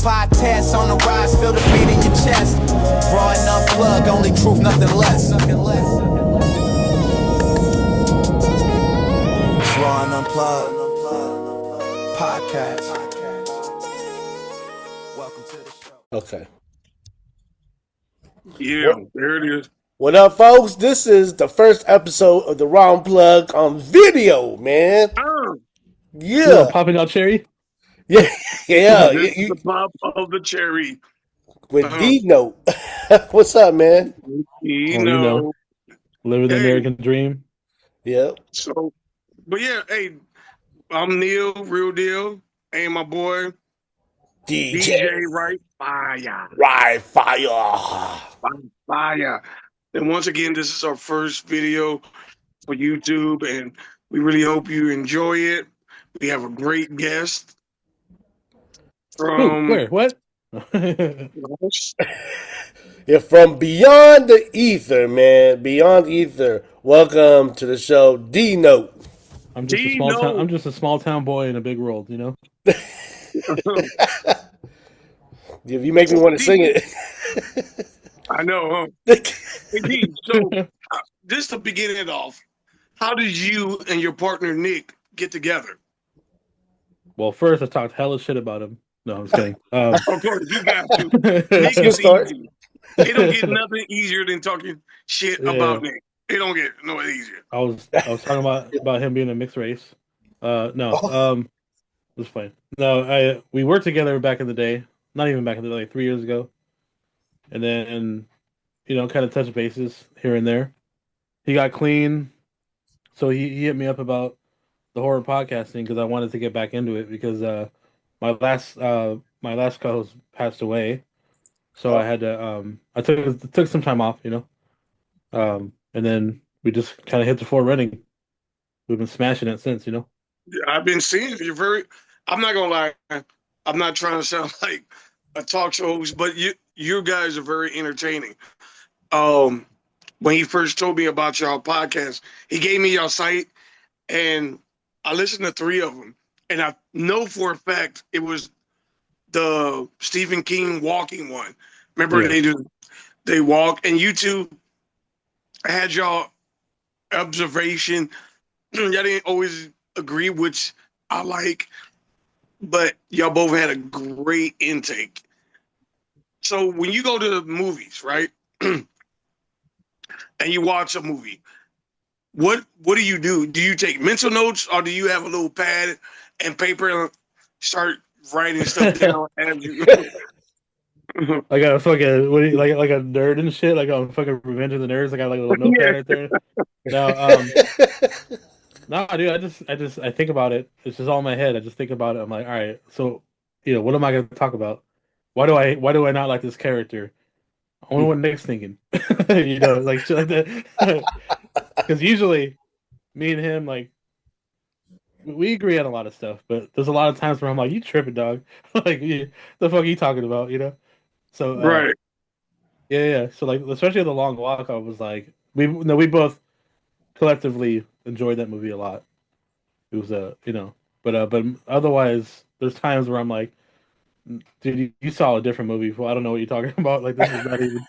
Podcast on the rise, feel the beat in your chest. Raw and unplugged, only truth, nothing less. Raw and unplugged podcast. Welcome to the show. Okay. Yeah, there it is. What up, folks? This is the first episode of the Raw Unplugged on video, man. Yeah. Popping out cherry? Yeah. Yeah. This is the pop of the cherry. With D-Note. What's up, man? You know. Living the American dream. Yep. So, but yeah, hey, I'm Neil, real deal. Hey, my boy, DJ Right Fire. Right Fire. Fire. And once again, this is our first video for YouTube, and we really hope you enjoy it. We have a great guest from... Where? What? You're from beyond the ether, man. Beyond ether. Welcome to the show, D-Note. I'm just a small town boy in a big world, you know? You make me want to sing it. I know, huh? Indeed. So, just to begin it off, how did you and your partner Nick get together? Well, first I talked hella shit about him. No, I'm just kidding. Of course, you got to. Nick is easy. It don't get nothing easier than talking shit about Nick. It don't get no easier. I was talking about him being a mixed race. It was fine. No, we worked together back in the day. Not even back in the day, like 3 years ago. And then, kind of touch bases here and there. He got clean, so he hit me up about the horror podcasting because I wanted to get back into it because my last co-host passed away, so I had to I took some time off, and then we just kind of hit the floor running. We've been smashing it since, I've been seeing you're very. I'm not gonna lie. I'm not trying to sound like a talk show host, but you guys are very entertaining. When he first told me about y'all podcast, he gave me y'all site, and I listened to 3 of them, and I know for a fact it was the Stephen King walking one. Remember they walk, and you two had y'all observation. Y'all didn't always agree, which I like, but y'all both had a great intake. So when you go to the movies, right, and you watch a movie, what do you do? Do you take mental notes, or do you have a little pad and paper and start writing stuff down as you? I got a fucking like a nerd and shit. Like on fucking Revenge of the Nerds. I got like a little notepad right there. No, dude. I think about it. It's just all in my head. I just think about it. I'm like, all right. So, what am I going to talk about? Why do I not like this character? I wonder what Nick's thinking. Like shit like that. Because usually, me and him, like, we agree on a lot of stuff, but there's a lot of times where I'm like, you tripping, dog. Like, the fuck are you talking about, So, right. Yeah. So, like, especially the Long Walk, I was like, we both collectively enjoyed that movie a lot. It was, but otherwise, there's times where I'm like, dude, you saw a different movie. Well, I don't know what you're talking about. Like, this is not even.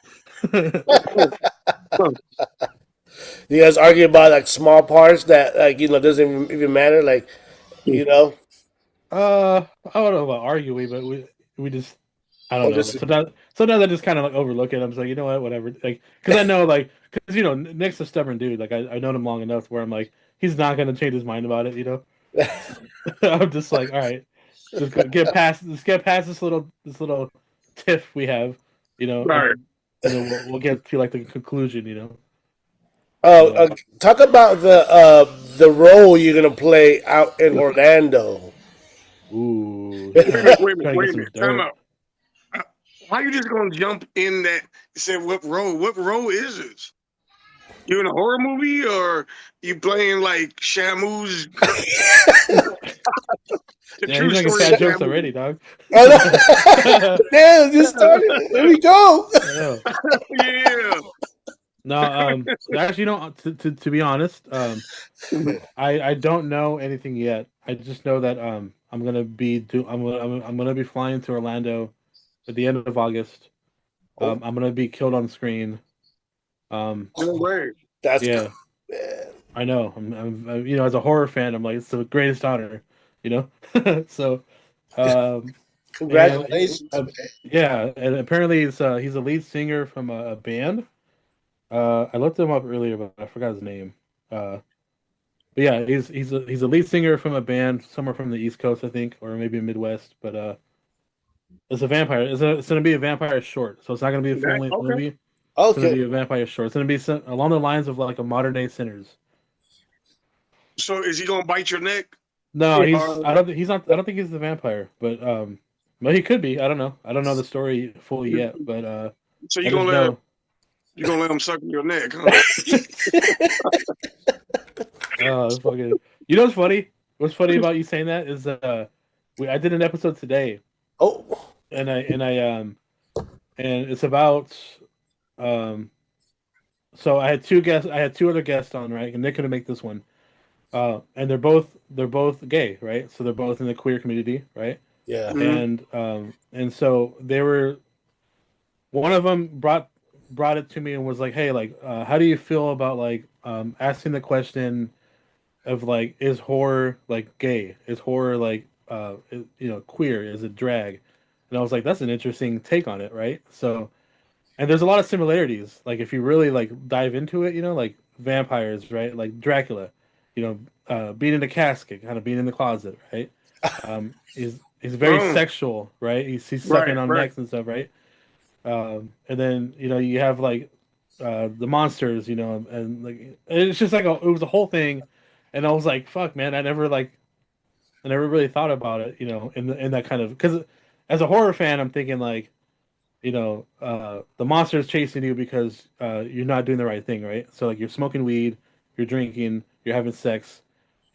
You guys argue about like small parts that doesn't even matter, like I don't know about arguing, but we just I don't know. Sometimes I just kind of like overlook it. I'm just like, you know what, whatever. Like, because I know, like, because Nick's a stubborn dude. Like, I known him long enough where I'm like, he's not gonna change his mind about it. I'm just like, all right, just get past this little tiff we have. Right. And we'll get to like the conclusion. Talk about the role you're gonna play out in Orlando. Ooh. Wait a minute. Time out. Why are you just gonna jump in that and say what role? What role is this? You in a horror movie, or you playing like Shamu's? Yeah, he's making sad jokes already, dog. Damn, just started. Here we go. Yeah. No, actually, to be honest, I don't know anything yet. I just know that I'm gonna be flying to Orlando at the end of August. Oh. I'm gonna be killed on screen. No way. That's Yeah, cool, man. I know. You know, as a horror fan, I'm like, it's the greatest honor. You know, so and Congratulations, man. yeah, and apparently he's a lead singer from a band. I looked him up earlier, but I forgot his name. But yeah, he's a lead singer from a band somewhere from the East Coast, I think, or maybe Midwest. But it's a vampire. It's gonna be a vampire short, so it's not gonna be a full length Okay. movie. It's gonna Okay. be a vampire short. It's gonna be along the lines of like a modern day Sinners. So is he gonna bite your neck? No, Or I don't he's not I don't think he's the vampire, but he could be. I don't know. I don't know the story fully yet, but so I just know. you gonna let him suck your neck, huh? Oh, fucking. You know what's funny? What's funny about you saying that is I did an episode today, Oh. and it's about um so I had two guests. I had two other guests on, right, and they couldn't make this one. And they're both gay, right? So they're both in the queer community, right? Yeah. Mhm. And so they were. One of them brought it to me and was like, "Hey, like, how do you feel about like asking the question of like, is horror like gay? Is horror like queer? Is it drag?" And I was like, "That's an interesting take on it, right?" So, and there's a lot of similarities. Like, if you really like dive into it, like vampires, right? Like Dracula, being in a casket, kind of being in the closet, right? He's very Oh, sexual, right? He's sucking right, on right. necks and stuff, right? And then you have like the monsters, and like it's just like it was a whole thing, and I was like, fuck, man, I never really thought about it, in that kind of because as a horror fan, I'm thinking like, the monster is chasing you because you're not doing the right thing, right? So like you're smoking weed, you're drinking, you're having sex,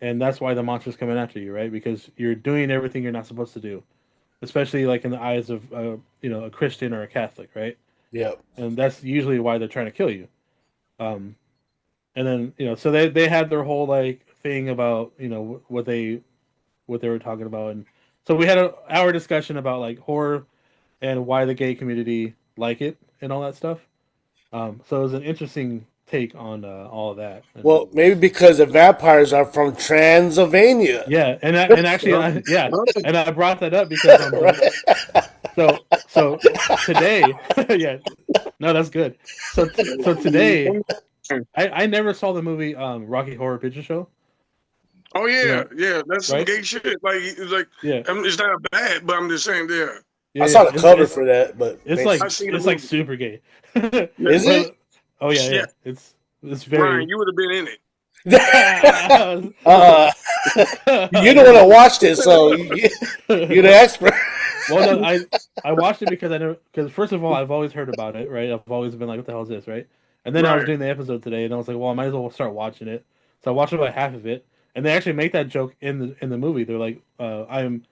and that's why the monster's coming after you, right? Because you're doing everything you're not supposed to do, especially like in the eyes of a Christian or a Catholic, right? Yep. And that's usually why they're trying to kill you. Um, and then so they had their whole like thing about what they were talking about, and so we had an hour discussion about like horror and why the gay community like it and all that stuff. So it was an interesting take on all of that. And Well, maybe because the vampires are from Transylvania. yeah, and actually, Well, yeah, well, and I brought that up because Right. so today, yeah, no, that's good. So today, I never saw the movie Rocky Horror Picture Show. oh You yeah, know, yeah. That's some right? gay shit. Like it's like Yeah, it's not bad, but I'm just saying there. yeah, I yeah. saw the cover for that, but It's makes I like seen the it's like movie. super gay. Yeah, is it? But oh yeah, yeah. yeah. It's Ryan, very. you would have been in it. uh, you don't want to watch this, so you're the expert. Well, no, I watched it because because first of all I've always heard about it, right? I've always been like, what the hell is this, right? And then I was Right. doing the episode today, and I was like, well, I might as well start watching it. So I watched about half of it, and they actually make that joke in the movie. They're like, I'm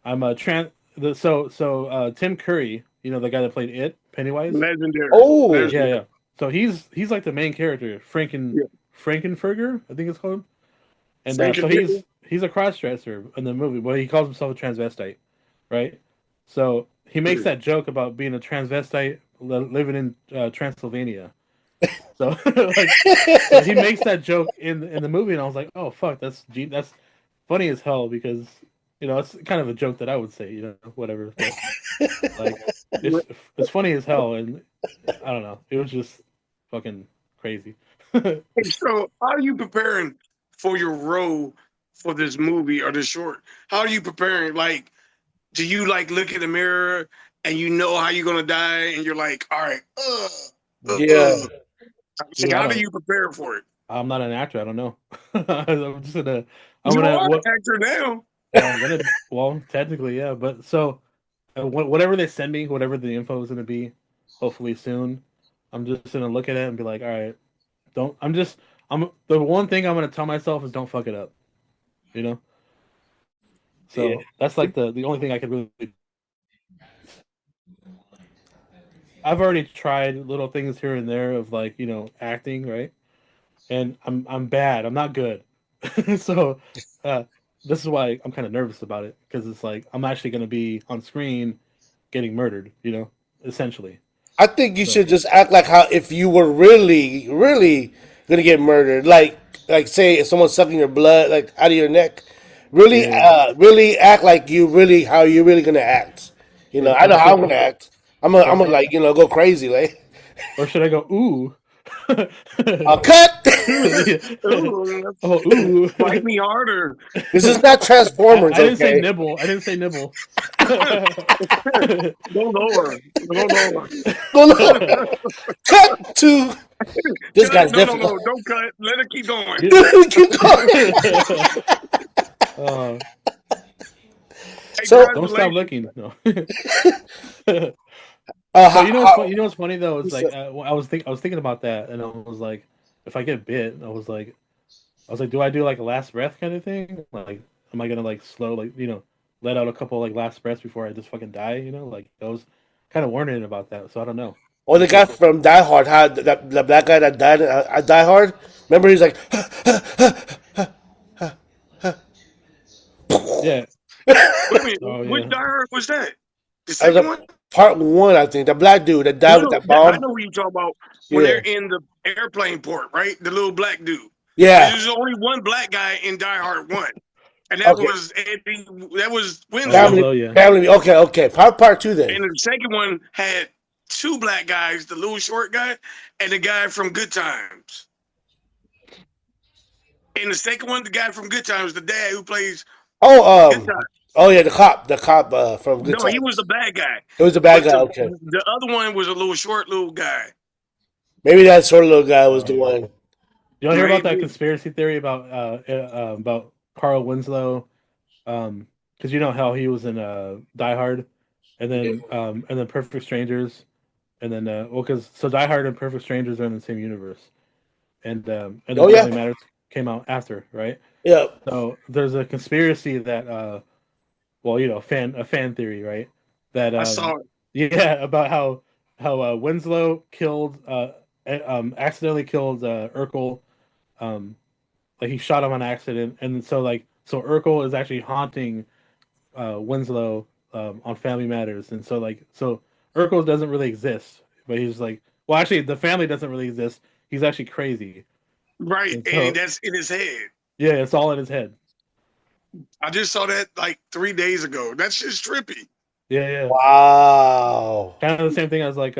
a trans. Tim Curry, the guy that played it, Pennywise. Legendary. Oh, Yeah, Legendary. yeah. So he's like the main character, Yeah. Frankenfurter, I think it's called. And Frank so and he's a cross-dresser in the movie, but he calls himself a transvestite, right? So he makes that joke about being a transvestite living in Transylvania. So so he makes that joke in the movie, and I was like, oh fuck, that's funny as hell because it's kind of a joke that I would say, whatever. But like it's funny as hell, and I don't know, it was just fucking crazy. So, how are you preparing for your role for this movie or this short? How are you preparing? Like, do you like look in the mirror and you know how you're gonna die, and you're like, all right, yeah. like, I how do don't. you prepare for it? I'm not an actor. I don't know. I'm You gonna are an what? actor now. Well, I'm gonna. Well, technically, yeah. But so, whatever they send me, whatever the info is gonna be, hopefully soon, I'm just gonna look at it and be like, all right, don't. I'm the one thing I'm gonna tell myself is don't fuck it up. You know. Yeah. So that's like the only thing I could really. I've already tried little things here and there of like acting, right? And I'm bad. I'm not good. So uh, this is why I'm kind of nervous about it because it's like I'm actually going to be on screen getting murdered. Essentially. I think you should just act like how if you were really, really gonna get murdered, like say if someone's sucking your blood like out of your neck, really, Yeah. really act like you really how you're really gonna act. I know how I'm gonna act. I'm gonna like go crazy like. Or should I go ooh? Cut. Ooh, Oh ooh! bite me harder. This is not Transformers, I didn't say okay? nibble. I didn't say nibble. Go lower. Go lower. No, no. Cut to this Cut. guy's No, difficult. don't cut. Let it keep going. Keep going. Hey, So, Don't stop congratulations. licking. No. how, So what's funny though is like I was thinking about that, and I was like, if I get bit, I was like, do I do like a last breath kind of thing? Like, am I gonna like slow let out a couple like last breaths before I just fucking die? Like I was kind of wondering about that, so I don't know. or the guy from Die Hard, how the black guy that died at Die Hard? Remember, he's like, Yeah. Wait a minute. Oh Which yeah. diary was that? The that was second one? part one, I think. The black dude that died with No, that I bomb. know what you talk about when Yeah, they're in the airplane port, right? The little black dude. Because yeah. there's only one black guy in Die Hard 1. And that Okay, was Eddie, that was Oh, Winslow. family, Winslow, yeah. family. Okay. Part two then. And the second one had two black guys, the little short guy and the guy from Good Times. In the second one, the guy from Good Times, the dad who plays Oh, Good Times. oh yeah, the cop from Good No, he was Times. the bad guy. It was the bad But guy. Okay, the other one was a little short little guy. maybe that short little guy was the one. You don't hear about that Maybe. conspiracy theory about Carl Winslow, because you know how he was in Die Hard, and then Perfect Strangers, and then because Die Hard and Perfect Strangers are in the same universe, and Oh then Family yeah, Matters came out after, right? yeah. So there's a conspiracy that a fan theory, right? That I saw it. yeah, about how Winslow killed accidentally killed Urkel, like he shot him on accident, and so Urkel is actually haunting Winslow on Family Matters, and so Urkel doesn't really exist, but he's like, well, actually, the family doesn't really exist. He's actually crazy, Right. and And so that's in his head. yeah, it's all in his head. I just saw that like 3 days ago. That's just trippy. Yeah, yeah, Wow. kind of the same thing as like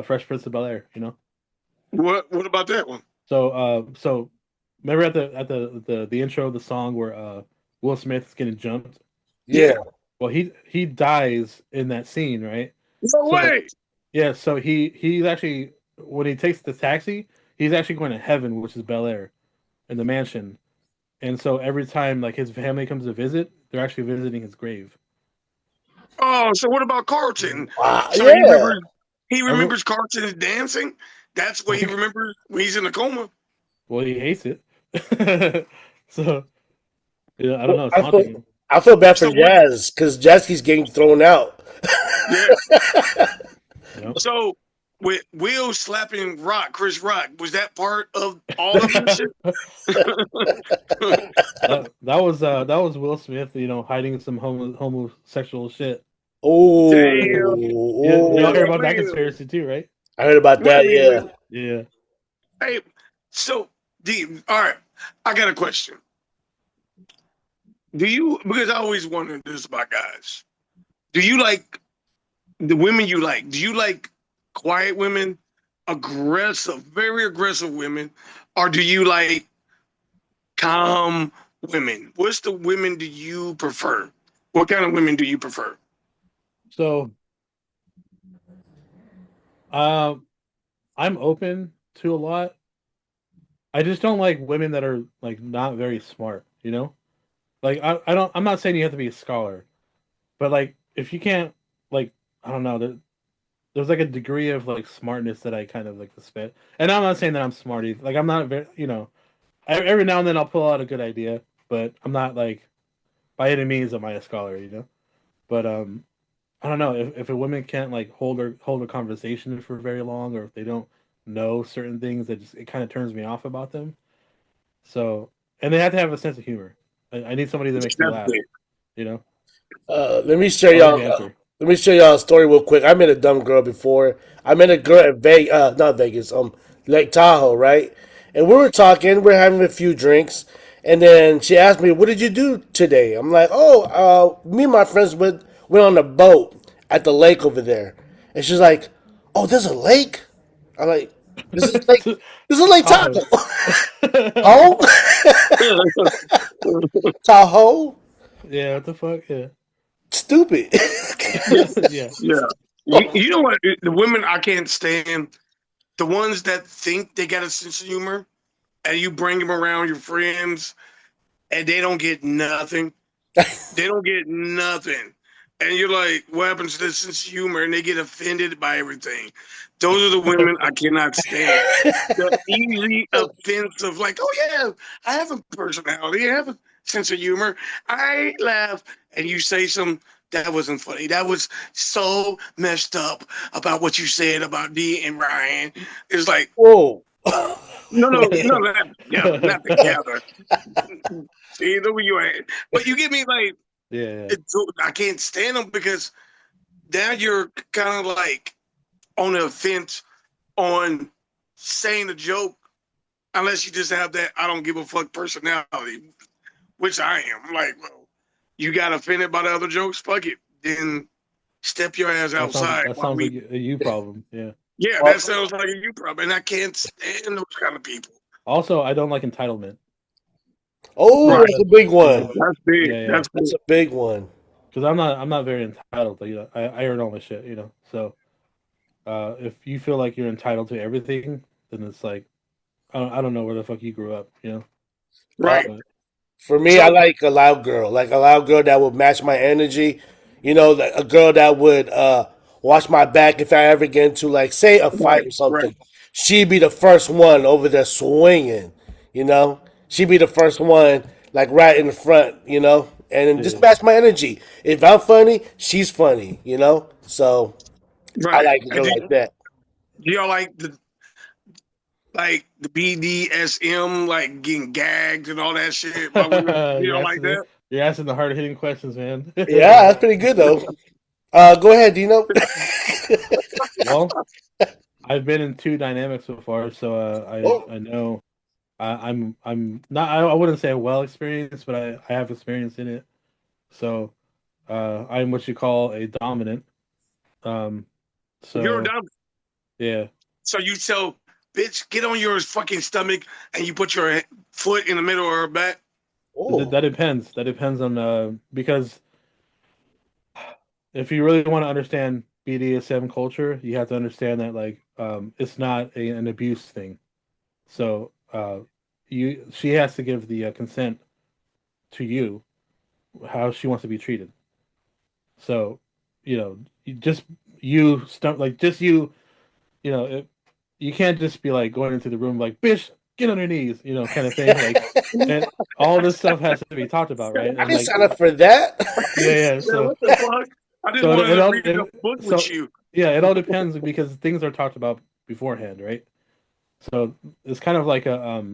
Fresh Prince of Bel Air. What about that one? So remember at the intro of the song where Will Smith's getting jumped? Yeah. Well, he dies in that scene, right? No So way. yeah, so he's actually when he takes the taxi, he's actually going to heaven, which is Bel Air, in the mansion. And so every time like his family comes to visit, they're actually visiting his grave. Oh, so what about Carlton? Wow. So Yeah. he Every, remembers Carlton dancing? That's what he remembers when he's in a coma? well, he hates it. So yeah, I don't Well, know. It's haunting him. I feel bad for So what Jazz because Jazz keeps getting thrown out. yeah. You So with Will slapping Chris Rock, was that part of all of this shit? that was Will Smith, hiding some homosexual shit. Damn. Y'all hear Oh, about that Will. conspiracy too, right? I heard about that. Yeah. Will. Yeah. Hey, so all right, I got a question. Because I always wondered this about guys. Do you like the women you like? Do you like quiet women, aggressive, very aggressive women, or do you like calm women? What's the women do you prefer? What kind of women do you prefer? So, I'm open to a lot. I just don't like women that are like not very smart. Like I'm not saying you have to be a scholar, but like if you can't, like, I don't know, there's like a degree of like smartness that I kind of like to spit. And I'm not saying that I'm smart either. Like I'm not very. Every now and then I'll pull out a good idea, but I'm not like by any means am I a scholar. But I don't know if a woman can't like hold a conversation for very long, or if they don't know certain things, it kind of turns me off about them. So, and they have to have a sense of humor. I need somebody that makes me laugh. You know, Let me share I like y'all. banter. Let me show y'all a story real quick. I met a dumb girl before. I met a girl at Vegas, not Vegas, Lake Tahoe, right? And we were talking. We're having a few drinks, and then she asked me, "What did you do today?" I'm like, "Oh, me and my friends went on a boat at the lake over there." And she's like, "Oh, there's a lake." I'm like, "This is like this is Lake Tahoe. Tahoe." Oh, Tahoe, Yeah, what the fuck? Yeah. stupid. Yeah. Yeah. You know what? The women I can't stand, the ones that think they got a sense of humor, and you bring them around your friends, and they don't get nothing. They don't get nothing. And you're like, what happens to this sense of humor? And they get offended by everything. Those are the women I cannot stand. The easy offensive, like, oh yeah, I have a personality, I have a sense of humor. I laugh, and you say some that wasn't funny. That was so messed up about what you said about D and Ryan. It's like, Whoa. no, no, no, not together, not together. See, look where you at. But you get me like, Yeah. I can't stand them because now you're kind of like on the fence on saying a joke unless you just have that I don't give a fuck personality, which I am. I'm like, well, you got offended by the other jokes? Fuck it. Then step your ass outside That while sounds we. like a you problem. Yeah. Yeah, that sounds like a you problem. And I can't stand those kind of people. Also, I don't like entitlement. Oh, Right. that's a big Yeah. one. That's big. Yeah. That's That's big. a big one. Because I'm not very entitled. Like, I earn all my shit. So if you feel like you're entitled to everything, then it's like I don't know where the fuck you grew up. Uh, Right. But for me, I So, like a loud girl, like a loud girl that would match my energy. A girl that would watch my back if I ever get into, like, say, a fight right, or right, something. She'd be the first one over there swinging. You know, she'd be the first one, like right in the front. And then just yeah. match my energy. If I'm funny, she's funny. So I right. like a And girl like that. do y'all like the BDSM, like getting gagged and all that shit by women? Do you're y'all like asking that? you're asking the hard hitting questions, man. Yeah, that's pretty good though. Go ahead, Dino. Well, I've been in two dynamics so far, so Oh, I know I'm not I wouldn't say well experienced, but I have experience in it. So I'm what you call a dominant. Um, You're so dumb. yeah, So you tell bitch get on your fucking stomach and you put your foot in the middle of her back. oh, that depends. That depends on because if you really want to understand BDSM culture, you have to understand that it's not an abuse thing. So she has to give the consent to you how she wants to be treated. So you just you stump like just you know it, you can't just be like going into the room like bitch get on your knees kind of thing like and all this stuff has to be talked about, right? I And didn't like sign up for that. yeah Man, what the fuck? I just so wanted it to all read a book with so you. yeah, it all depends because things are talked about beforehand, right? So it's kind of like a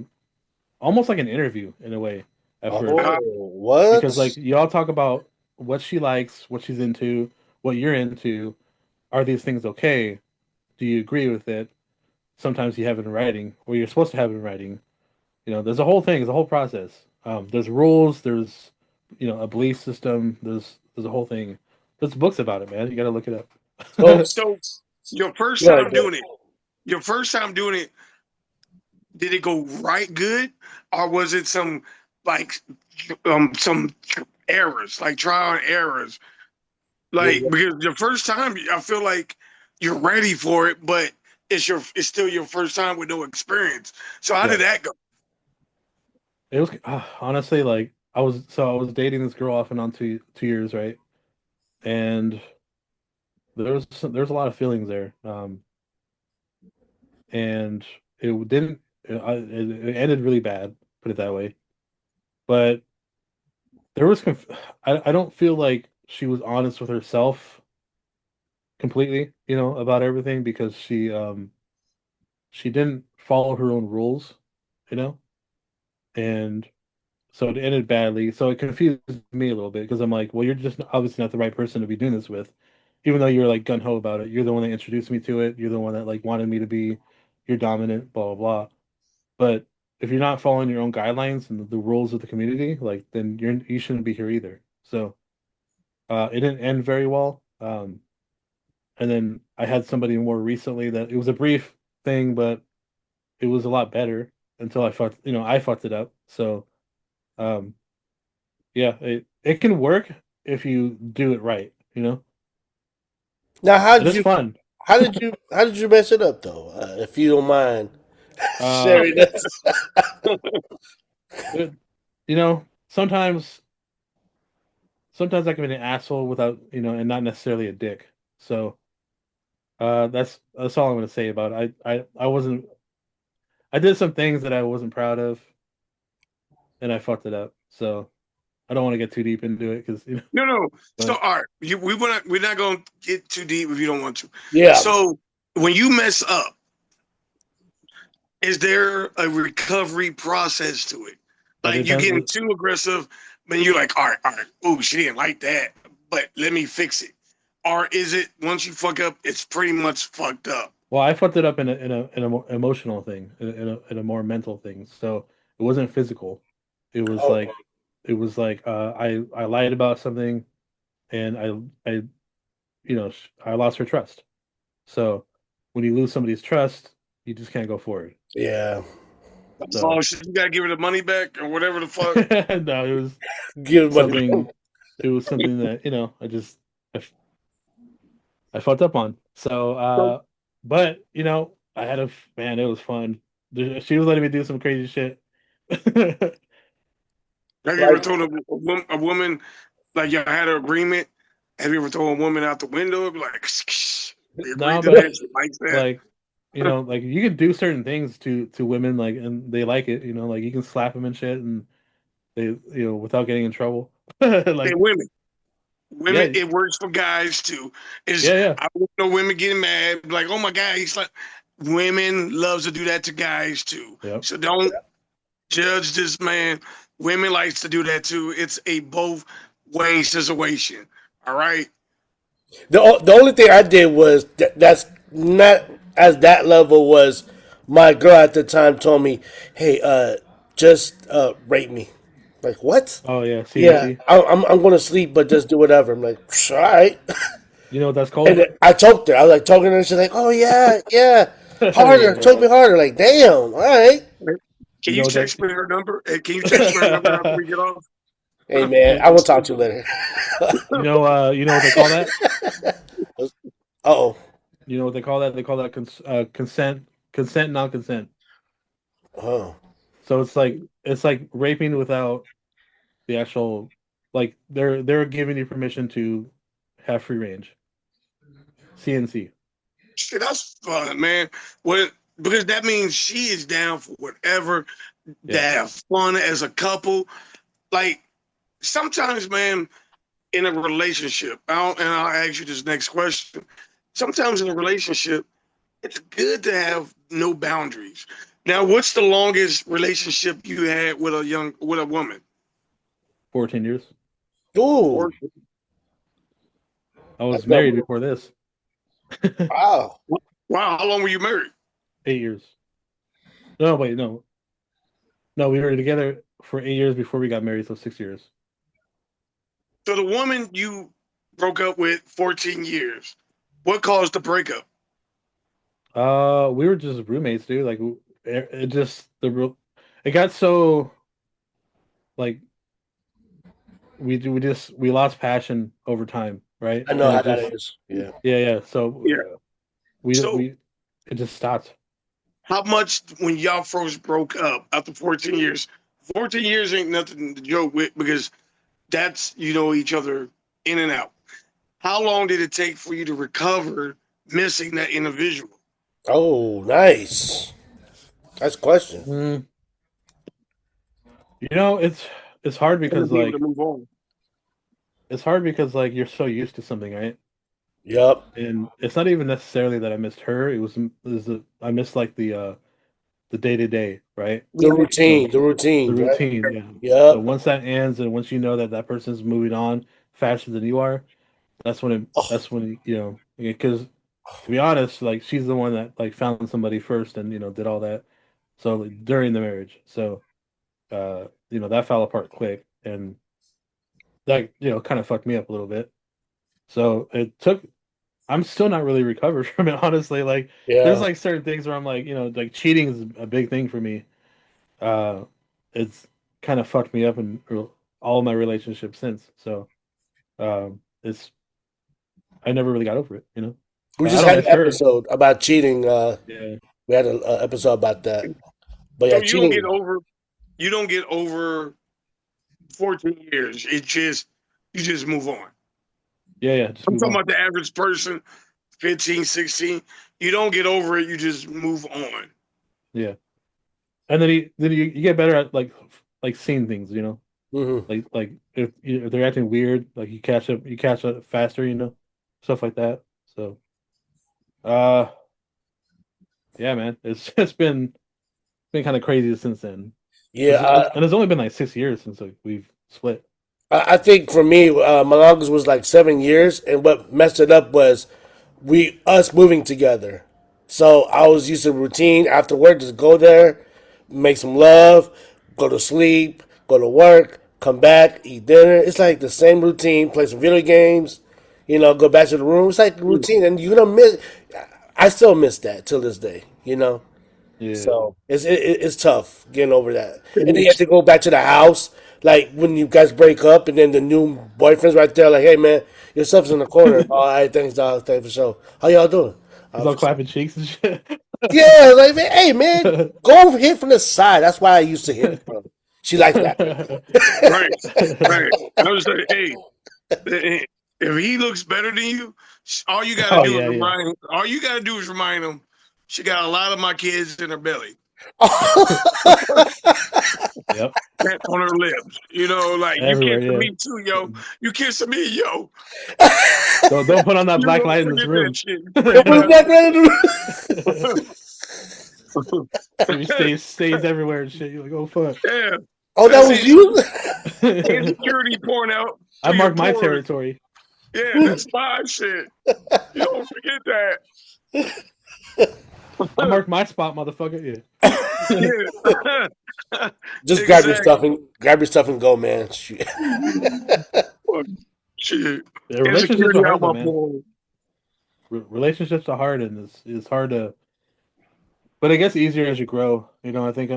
almost like an interview in a way at first, Oh, Uh, what? because like y'all talk about what she likes, what she's into, what you're into. Are these things okay? Do you agree with it? Sometimes you have it in writing, or you're supposed to have it in writing. There's a whole thing, there's a whole process. There's rules, there's a belief system, there's a whole thing. There's books about it, man. You got to look it So, up. so your first go ahead, time go ahead. doing it, your first time doing it, did it go right good, or was it like some errors, like trial and errors? Like Yeah, because your first time, I feel like you're ready for it, but it's still your first time with no experience. So how yeah. did that go? It was honestly like I was dating this girl off and on 2 years, right? And there's a lot of feelings there, and it didn't it ended really bad, put it that way. But there was I don't feel like she was honest with herself completely, about everything because she didn't follow her own rules, you know, and so it ended badly. So it confused me a little bit because I'm like, well, you're just obviously not the right person to be doing this with. even though you're like gun ho about it, you're the one that introduced me to it. You're the one that like wanted me to be your dominant, blah blah blah. But if you're not following your own guidelines and the rules of the community, like then you shouldn't be here either. So it didn't end very well. And then I had somebody more recently that it was a brief thing, but it was a lot better until I fucked it up. So um, yeah, it can work if you do it right, Now, and it's fun. how did you mess it up though? If you don't mind Uh, sharing that. it, sometimes I can be an asshole without, and not necessarily a dick. So that's all I'm gonna say about it. I did some things that I wasn't proud of, and I fucked it up. So I don't want to get too deep into it because No, no. So, but all right, we're not going to get too deep if you don't want to. Yeah. So, when you mess up, is there a recovery process to it? it Like you depends. getting too aggressive, then you're like, all right, oh, she didn't like that, but let me fix it. Or is it once you fuck up, it's pretty much fucked up? Well, I fucked it up in a more emotional thing, in a more mental thing. So it wasn't physical. It was Oh, like I lied about something, and I lost her trust. So when you lose somebody's trust, you just can't go forward. yeah. Oh So shit, you gotta give her the money back or whatever the fuck. no, it was Give money. something. It was something that I, I fucked up on. So, So, but I had man. It was fun. She was letting me do some crazy shit. have you ever Like, told a woman like y'all had an agreement? Have you ever thrown a woman out the window? Be like, we No, agreed to but that. She likes that. like like you can do certain things to women, like, and they like it. Like you can slap them and shit, and they without getting in trouble. Hey, Like, women. Women, yeah, it works for guys too. Is yeah, yeah, I don't know women getting mad, like, oh my god, he's like women loves to do that to guys too. yeah. So don't judge this man. Women likes to do that too. It's a both way situation. All right. the only thing I did was that's not as that level was my girl at the time told me, "Hey, just rape me." Like what? Oh yeah, Yeah, CNC. I'm going to sleep, but just do whatever. I'm like, all right. You know what that's And called? then I choked her. I was like choking her, and she's like, "Oh yeah, yeah, harder, Yeah. choke me harder." Like, damn, all right. Can You you know what text me her number? Hey, can you text me her number after we get off? Hey man, I will talk to you later. you know what they call that? Oh, You know what they call that? They call that consent, non-consent. oh, So it's like raping without the actual, like, they're giving you permission to have free range. CNC. Shit, that's fun, man. What? Because that means she is down for whatever Yeah. that have fun as a couple. Like sometimes, man, in a relationship, and I'll ask you this next question. Sometimes in a relationship, it's good to have no boundaries. Now, what's the longest relationship you had with a woman? 14 years. ooh, Or I was that's not married before this. wow. wow, how long were you married? 8 years. No, wait, no. No, we were together for 8 years before we got married, so 6 years. So the woman you broke up with 14 years. What caused the breakup? We were just roommates, dude. Like, it just it got so, like, we lost passion over time, right? I know And how it that just, is. Yeah. yeah. So Yeah. we So we it just stopped. how much when y'all first broke up after 14 years? 14 years ain't nothing to joke with because that's each other in and out. How long did it take for you to recover missing that individual? Oh, nice. That's a question. Mm, it's hard And to because be able to like move on. you're so used to something, right? Yup. And it's not even necessarily that I missed her. I missed like the day to day, right? The Yeah. routine, So the the routine, right? routine, yeah. So Yup. once that ends, and once you know that that person's moving on faster than you are, That's when because to be honest, like she's the one that like found somebody first and did all that. So like, during the marriage, so that fell apart quick, and that kind of fucked me up a little bit. So it took. I'm still not really recovered from it, honestly. Like there's Yeah. like certain things where I'm like, like cheating is a big thing for me. Uh, it's kind of fucked me up in all my relationships since. So it's I never really got over it. We I just don't had an miss her. episode about cheating. Yeah. We had an episode about that. But So yeah, cheating. you don't get over 14 years. It just you just move on. Yeah, yeah. Just I'm move talking on. about the average person, 15, 16. You don't get over it, you just move on. Yeah. And then you get better at like seeing things. Hmm. Like if they're acting weird, like you catch up faster. Stuff like that. So uh yeah, man. It's been kind of crazy since then. Yeah, And it's only been like 6 years since like, we've split. I think for me, my longest was like 7 years, and what messed it up was us moving together. So I was used to routine after work, just go there, make some love, go to sleep, go to work, come back, eat dinner. It's like the same routine. Play some video games, go back to the room. It's like routine, and you're gonna miss. I still miss that till this day. Yeah. So it's tough getting over that, It and then you have is. to go back to the house. Like when you guys break up, and then the new boyfriend's right there. Like, hey man, your stuff's in the corner. All right, thanks, dog. Thanks for sure. How y'all doing? He's all For sure. clapping cheeks and shit. Yeah, like man, hey man, go hit from the side. That's why I used to hit from. She likes that. Right. Right. I was like, hey, if he looks better than you, all you gotta Oh do is yeah, yeah. remind him. All you gotta do is remind him she got a lot of my kids in her belly. Yep. On her lips. Like you Everywhere, kissing yeah. me too, yo. You kissing me, yo. Don't put on that You black don't light in this forget that room. shit. You It break was up. not gonna He stays everywhere and shit. You're like, oh fuck. Yeah. Oh, that That's was you. insecurity pouring out I through your marked my pores. territory. Yeah, that's my shit. You don't forget I that. marked my spot, motherfucker. Yeah. Yeah. Just Exactly. grab your stuff and go, man. Shoot. Fuck, shit. Yeah, relationships Insecurity are hard out though, my man. pores. Relationships are hard, and it's hard to, but it gets easier as you grow. I think,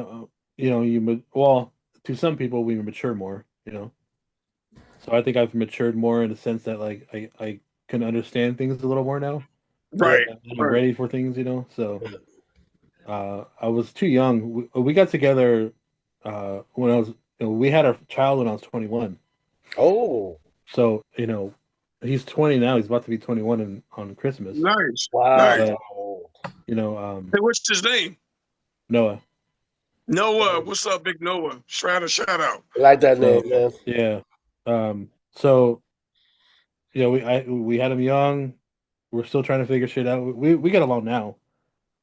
well, to some people we mature more. So I think I've matured more in the sense that like I can understand things a little more now. Yeah. Right. And I'm Right. ready for things. So I was too young. We got together when I was. We had our child when I was 21. Oh, So he's 20 now. He's about to be 21 on Christmas. Nice. Nice. wow. But you know, Hey, what's his name? Noah. Noah. What's up, big Noah? Shout out. I like that So name, man. yeah. So we had him young. We're still trying to figure shit out. We get along now.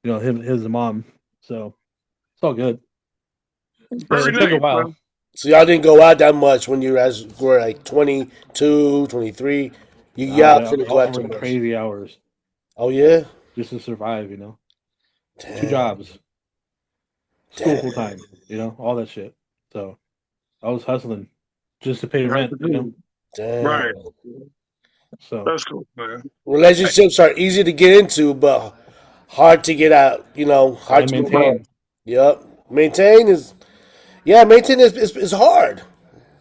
Him his mom. So it's all good. But Very it took a nice, while. man. So y'all didn't go out that much when you guys were like 22, 23. Nah, Y'all but couldn't go I out too work much. crazy hours Oh yeah. just to survive. Two Damn. jobs, school full time. All that shit. So I was hustling just to pay rent. Damn. Right. So That's cool, man. Relationships are easy to get into, but hard to get out. Hard and to move on. maintain. Yep. Maintain is hard.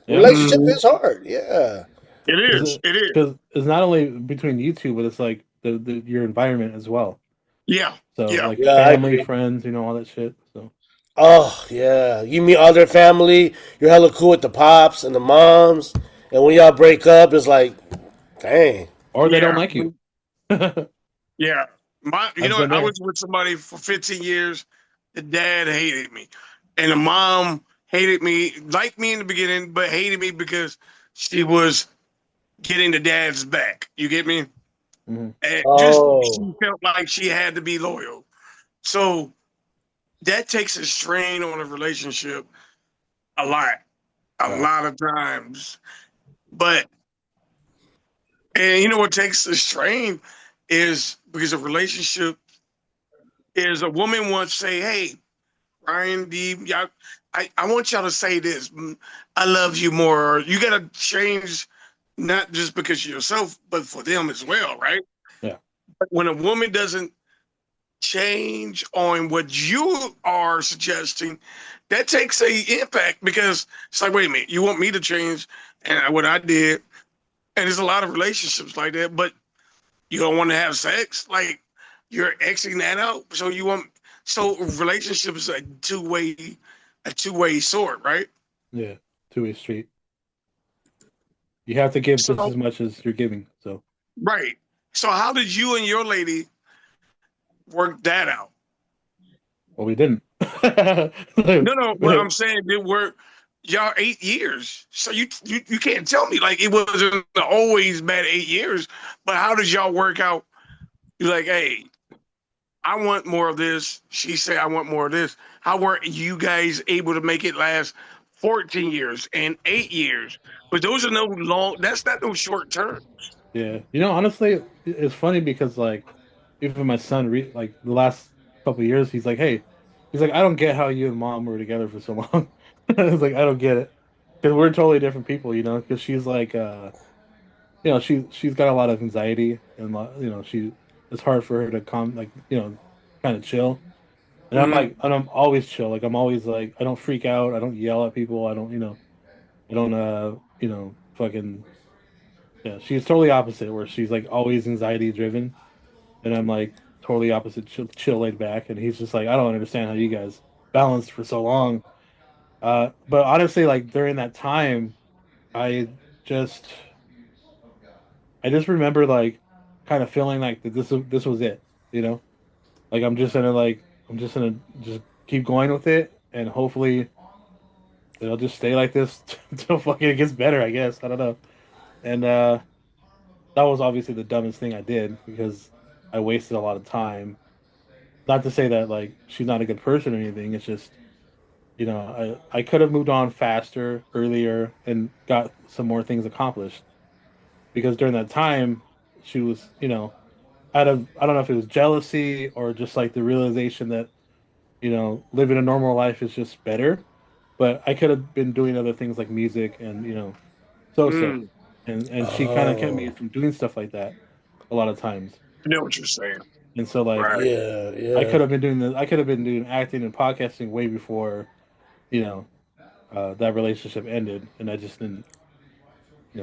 Yep. Relationship Mhm. is hard. Yeah. It is. Because It is. it's not only between you two, but it's like your environment as well. Yeah. So Yeah. like Yeah, I family, agree. friends, all that shit. So Oh, yeah. You meet other family, you're hella cool with the pops and the moms, and when y'all break up, it's like, dang. or they don't Yeah. like you. I've Yeah. been I there. was with somebody for 15 years. The dad hated me. And the mom hated me, liked me in the beginning, but hated me because she was getting the dad's back. You get me? Hmm. And just Oh, she felt like she had to be loyal. So that takes a strain on a relationship a Wow. lot of times. But And you know what takes the strain is because a relationship is a woman wants to say, "Hey, Ryan, D, y'all, I want y'all to say this. I love you more." Or you got to change, not just because of yourself, but for them as well, right? Yeah. But when a woman doesn't change on what you are suggesting, that takes a impact because it's like, wait a minute, you want me to change and what I did, and there's a lot of relationships like that, but you don't want to have sex, like you're Xing that out. So you want so relationship is a two-way sword, right? Yeah. Two-way street. You have to give just So as much as you're giving. So, right. So how did you and your lady work that out? well, we didn't. No, no. What I'm saying, it were y'all 8 years. So you can't tell me like it wasn't always bad 8 years. But how did y'all work out? You're like, hey, I want more of this. She said, I want more of this. How were you guys able to make it last 14 years and 8 years? But those are no long. That's not no short term. Yeah. Honestly, it's funny because like even my son, like the last couple of years, he's like, I don't get how you and mom were together for so long. It's like I don't get it because we're totally different people, Because she's like, she's got a lot of anxiety and she it's hard for her to calm, like kind of chill. And Mm, I'm always chill. Like I'm always like, I don't freak out. I don't yell at people. I don't, fucking, yeah. She's totally opposite, where she's like always anxiety driven, and I'm like totally opposite, chill, laid back. And he's just like, I don't understand how you guys balanced for so long. But honestly, like during that time, I just, I just remember like kind of feeling like that this was it, you know. Like I'm just gonna just keep going with it, and hopefully it'll just stay like this until fucking it gets better. I guess I don't know. And that was obviously the dumbest thing I did because I wasted a lot of time. Not to say that like she's not a good person or anything. It's just I could have moved on faster, earlier, and got some more things accomplished. Because during that time, she was out of I don't know if it was jealousy or just like the realization that living a normal life is just better. But I could have been doing other things like music and so, mm. and she kind of kept me Oh, from doing stuff like that a lot of times. I know what you're saying. And so like Right. yeah, yeah. I could have been doing acting and podcasting way before you know that relationship ended, and I just didn't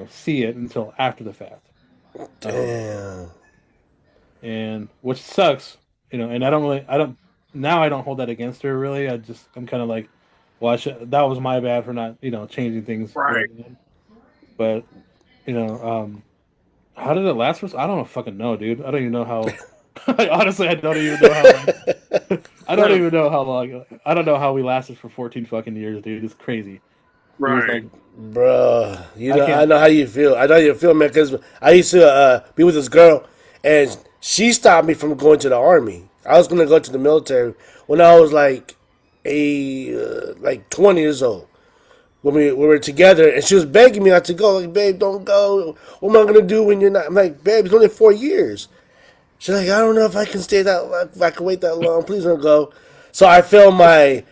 see it until after the fact. Um, Damn. and which sucks, and I don't now I don't hold that against her really. I'm kind of like, well, that was my bad for not changing things Right. right then. But you know, how did it last for? I don't fucking know, dude. I don't even know how. Honestly, I don't even know how. I don't Right. even know how long. I don't know how we lasted for 14 fucking years, dude. It's crazy. It was Right. like Bruh, I I can't. know how you feel. I know how you feel, man. Because I used to be with this girl, and she stopped me from going to the army. I was gonna go to the military when I was like 20 years old. When we were together, and she was begging me not to go. Like, babe, don't go. What am I gonna do when you're not? I'm like, babe, it's only 4 years. She's like, I don't know if I can stay that. If I can wait that long. Please don't go. So I failed my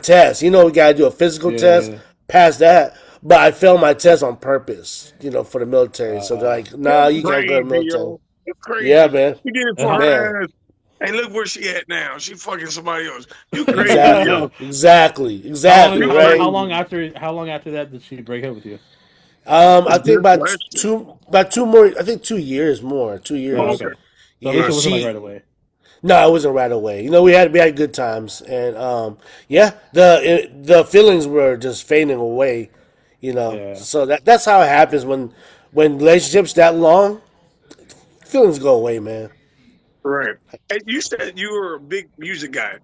test. We gotta do a physical test. Yeah. Pass that, but I failed my test on purpose. For the military. So they're Uh, like, nah, That's you can't go to the crazy, military. yo. It's Yeah, crazy. man. You did it and for how, Man. her ass. And look where she at now. She fucking somebody else. You crazy, yo. Exactly. Exactly. Exactly. You Right. crazy. how long after that did she break up with you? A I think good question. about two more. I think 2 years more. Two Oh, years. Okay. okay. So at Yeah. least it Right. wasn't like right She. away. No, it wasn't right away. We had good times, and yeah, the feelings were just fading away. Yeah. So that's how it happens when relationships that long, feelings go away, man. Right. And you said you were a big music guy.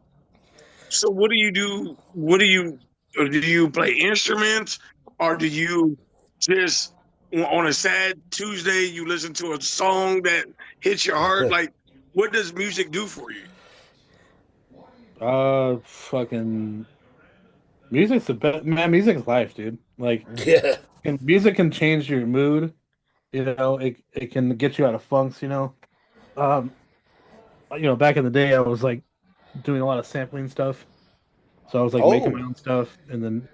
So what do you do? Do you play instruments or do you just on a sad Tuesday you listen to a song that hits your heart? Like what does music do for you? Fucking music's the best, man. Music's life, dude. Like, Yeah. music can change your mood it can get you out of funks. Um, back in the day, I was like doing a lot of sampling stuff, so I was like making my Oh, own stuff, and then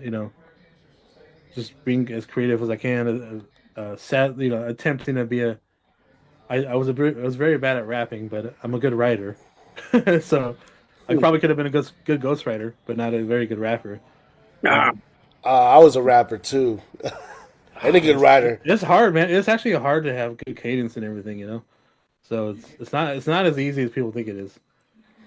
just being as creative as I can. Sad, attempting to be a. I was very bad at rapping, but I'm a good writer, so I probably could have been a good ghostwriter, but not a very good rapper. Ah, Um, I was a rapper too, and a good it's writer. it's hard, man. It's actually hard to have good cadence and everything. So it's not as easy as people think it is.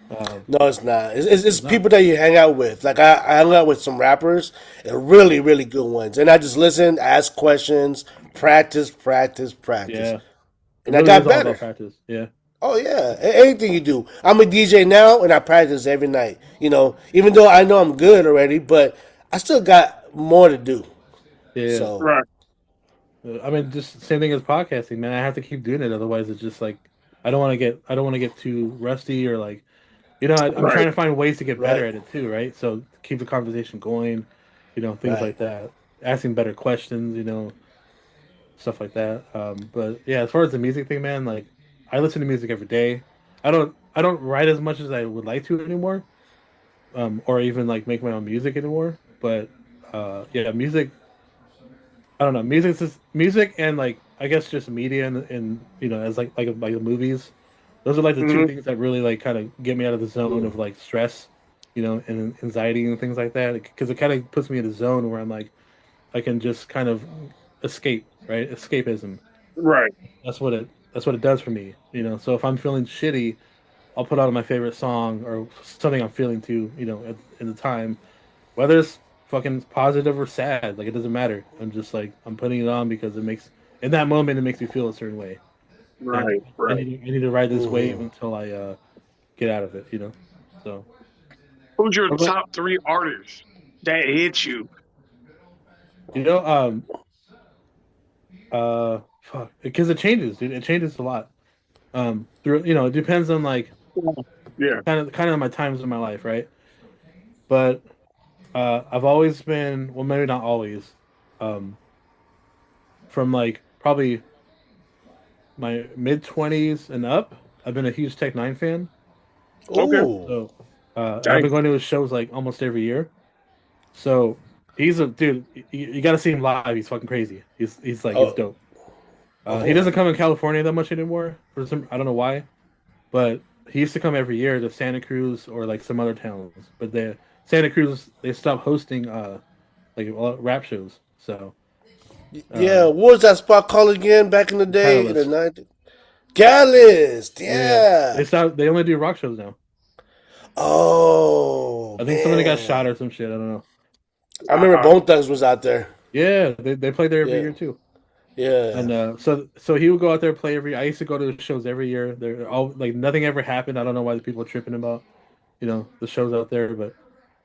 Um, No, it's not. It's it's not. people that you hang out with. Like I hung out with some rappers and really, really good ones. And I just listened, ask questions, practice, practice, practice. Yeah, it And I really is got all about better. practice. Yeah, Oh yeah, anything you do. I'm a DJ now, and I practice every night. Even though I know I'm good already, but I still got more to do. yeah. So right, I mean, just same thing as podcasting, man. I have to keep doing it, otherwise, it's just like I don't want to get too rusty or like I'm right, trying to find ways to get better right, at it too, right? So keep the conversation going, things right. like that, asking better questions, stuff like that. But yeah, as far as the music thing, man, like I listen to music every day. I don't write as much as I would like to anymore, or even like make my own music anymore. But yeah, music. I don't know. Music's just music and like I guess just media and as like the movies. Those are like the two hmm, things that really like kind of get me out of the zone of like stress, and anxiety and things like that. Because it kind of puts me in a zone where I'm like I can just kind of escape, right? Escapism. right, That's what it does for me. So if I'm feeling shitty, I'll put on my favorite song or something I'm feeling to, in the time, whether it's fucking positive or sad, like it doesn't matter. I'm just like I'm putting it on because it makes in that moment it makes me feel a certain way, and right, I right. need to, I need to ride this wave Hmm. until I get out of it. So Who's your what about top three artists that hit you? you know fuck because it changes, dude. It changes a lot. Through it depends on like Yeah. kind of my times in my life, right? But I've always been well, maybe not always. Um, from like probably my mid 20s and up, I've been a huge Tech 9 fan. Okay. Ooh. So, and I've Dang. been going to his shows like almost every year. So he's a dude. You got to see him live. He's fucking crazy. He's Oh. dope. He Oh. doesn't come in California that much anymore. For some, I don't know why, but he used to come every year to Santa Cruz or like some other towns. But the Santa Cruz they stopped hosting like a lot of rap shows. So Yeah. um, What was that spot called again back in the day in the Titleist. 90s? Gallist. Yeah, Yeah. they stopped. They only do rock shows now. Oh I think somebody got shot man. or some shit. I don't know. I remember Uh, Bone Thugs was out there. Yeah, they play there every Yeah. year too. Yeah. And so he would go out there play every. I used to go to the shows every year. They're all like nothing ever happened. I don't know why the people are tripping about the shows out there, but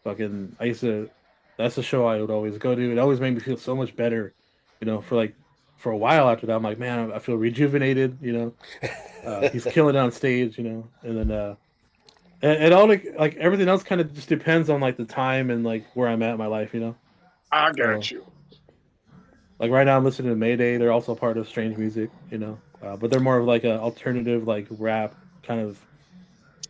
fucking I used to. That's the show I would always go to. It always made me feel so much better, for a while after that. I'm like, man, I feel rejuvenated. He's killing it on stage. And then and all like everything else kind of just depends on like the time and like where I'm at in my life. I got So you. like right now, I'm listening to Mayday. They're also part of Strange Music, but they're more of like a alternative, like rap kind of.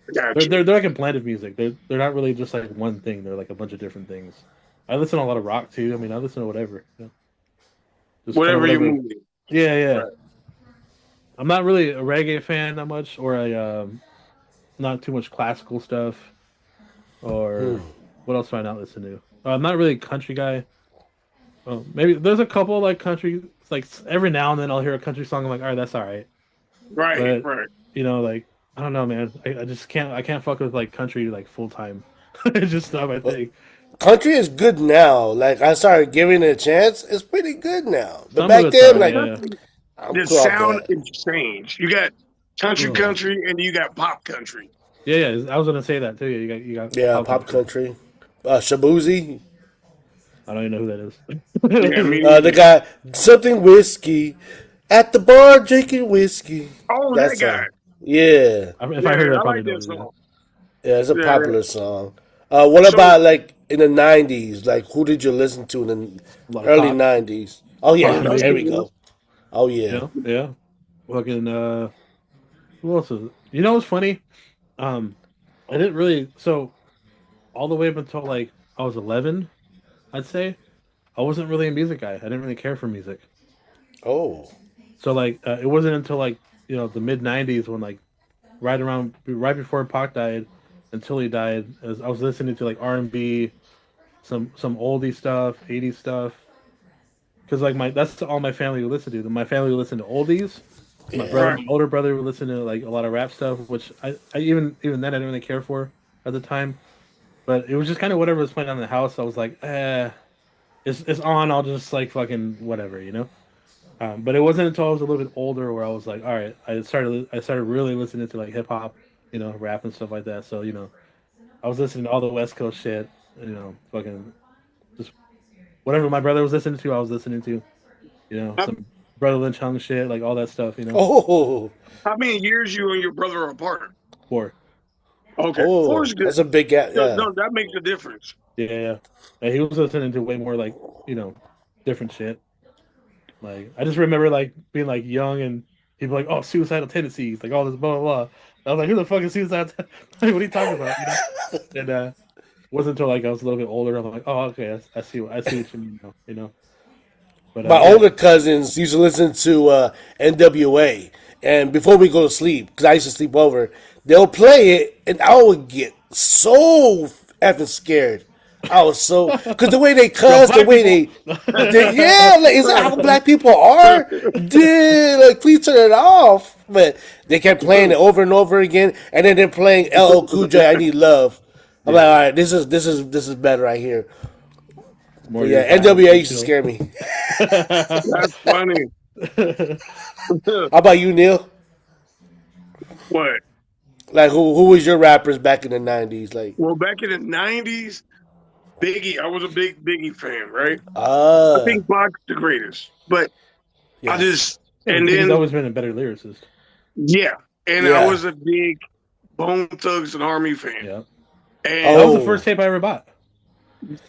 I They're got you. they're, they're like a blend of music. They're not really just like one thing. They're like a bunch of different things. I listen to a lot of rock too. I mean, I listen to whatever, just kind of Whatever you whatever. move. Yeah, yeah. Right. I'm not really a reggae fan that much, or not too much classical stuff, or what else do I not listen to? I'm not really a country guy. Oh, maybe there's a couple like country. Like every now and then I'll hear a country song. I'm like, all right, that's all right. Right. But Right. like I don't know, man. I just can't. I can't fuck with like country like full time. It's just not my thing. Country is good now. Like I started giving it a chance. It's pretty good now. But Some of back it's then, alright. like Yeah. I'm The cool off sound that. is changed. You got country, Yeah. country, and you got pop country. Yeah. Yeah. I was gonna say that too. Yeah. You got Yeah, pop pop country. country. Shabuzi. I don't even know who that Yeah, is. me The neither. guy something whiskey at the bar drinking whiskey. Oh, That that guy. song. Yeah, If I Yeah, heard it, I I probably like know that it. Yeah. song. yeah, it's a Yeah, yeah. popular song. What So, about like in the '90s? Like who did you listen to in the A lot of early Pac. '90s? Oh Pac yeah, and that's there the we Biggie. one. go. Oh yeah. Yeah. Fucking who else is you know what's funny? Um I didn't really so all the way up until like I was 11, I'd say, I wasn't really a music guy. I didn't really care for music. Oh. So like it wasn't until like, the mid 90s when like right before Pac died until he died as I was listening to like R&B, some oldie stuff, 80s stuff. Because like that's all my family would listen to. My family would listen to oldies. Yeah. My older brother would listen to like a lot of rap stuff, which I even then I didn't really care for at the time. But it was just kind of whatever was playing on in the house. I was like, it's on. I'll just like fucking whatever, you know. But it wasn't until I was a little bit older where I was like, all right, I started really listening to like hip hop, rap and stuff like that. So I was listening to all the West Coast shit, fucking just whatever my brother was listening to, I was listening to. How, Some Brother Lynch Hung shit, like all that stuff. Oh. how many years you and your brother are apart? Four. Okay, four Oh. is good. That's a big gap. No, Yeah. no, that makes a difference. Yeah, yeah. And he was listening to way more like different shit. Like I just remember like being like young and people like, oh, suicidal tendencies, like all this blah blah blah. I was like, who the fuck is suicidal? Like, what are you talking about? And it wasn't until like I was a little bit older. I'm like, oh, okay, I see what you mean now. But My yeah, older cousins used to listen to NWA, and before we go to sleep, because I used to sleep over, they'll play it, and I would get so effing scared. I was so because the way they yo, cuss, the black way people. yeah, like is that how black people are? Dude, like please turn it off. But they kept playing it over and over again, and then they're playing LL Cool J, I Need Love. I'm like, Yeah, all right, this is better right here. more But your yeah, vibe NWA and used to chill. scare me. That's funny. How about you, Neil? What? Like who was your rappers back in the '90s? Like Well, back in the '90s, Biggie. I was a big Biggie fan, right? I ah think Bach's the greatest, but I yes just Yeah, but and Biggie's then always been a better lyricist. yeah, and I yeah was a big Bone Thugs and Harmony fan, Yeah, that was and the first oh tape I ever bought.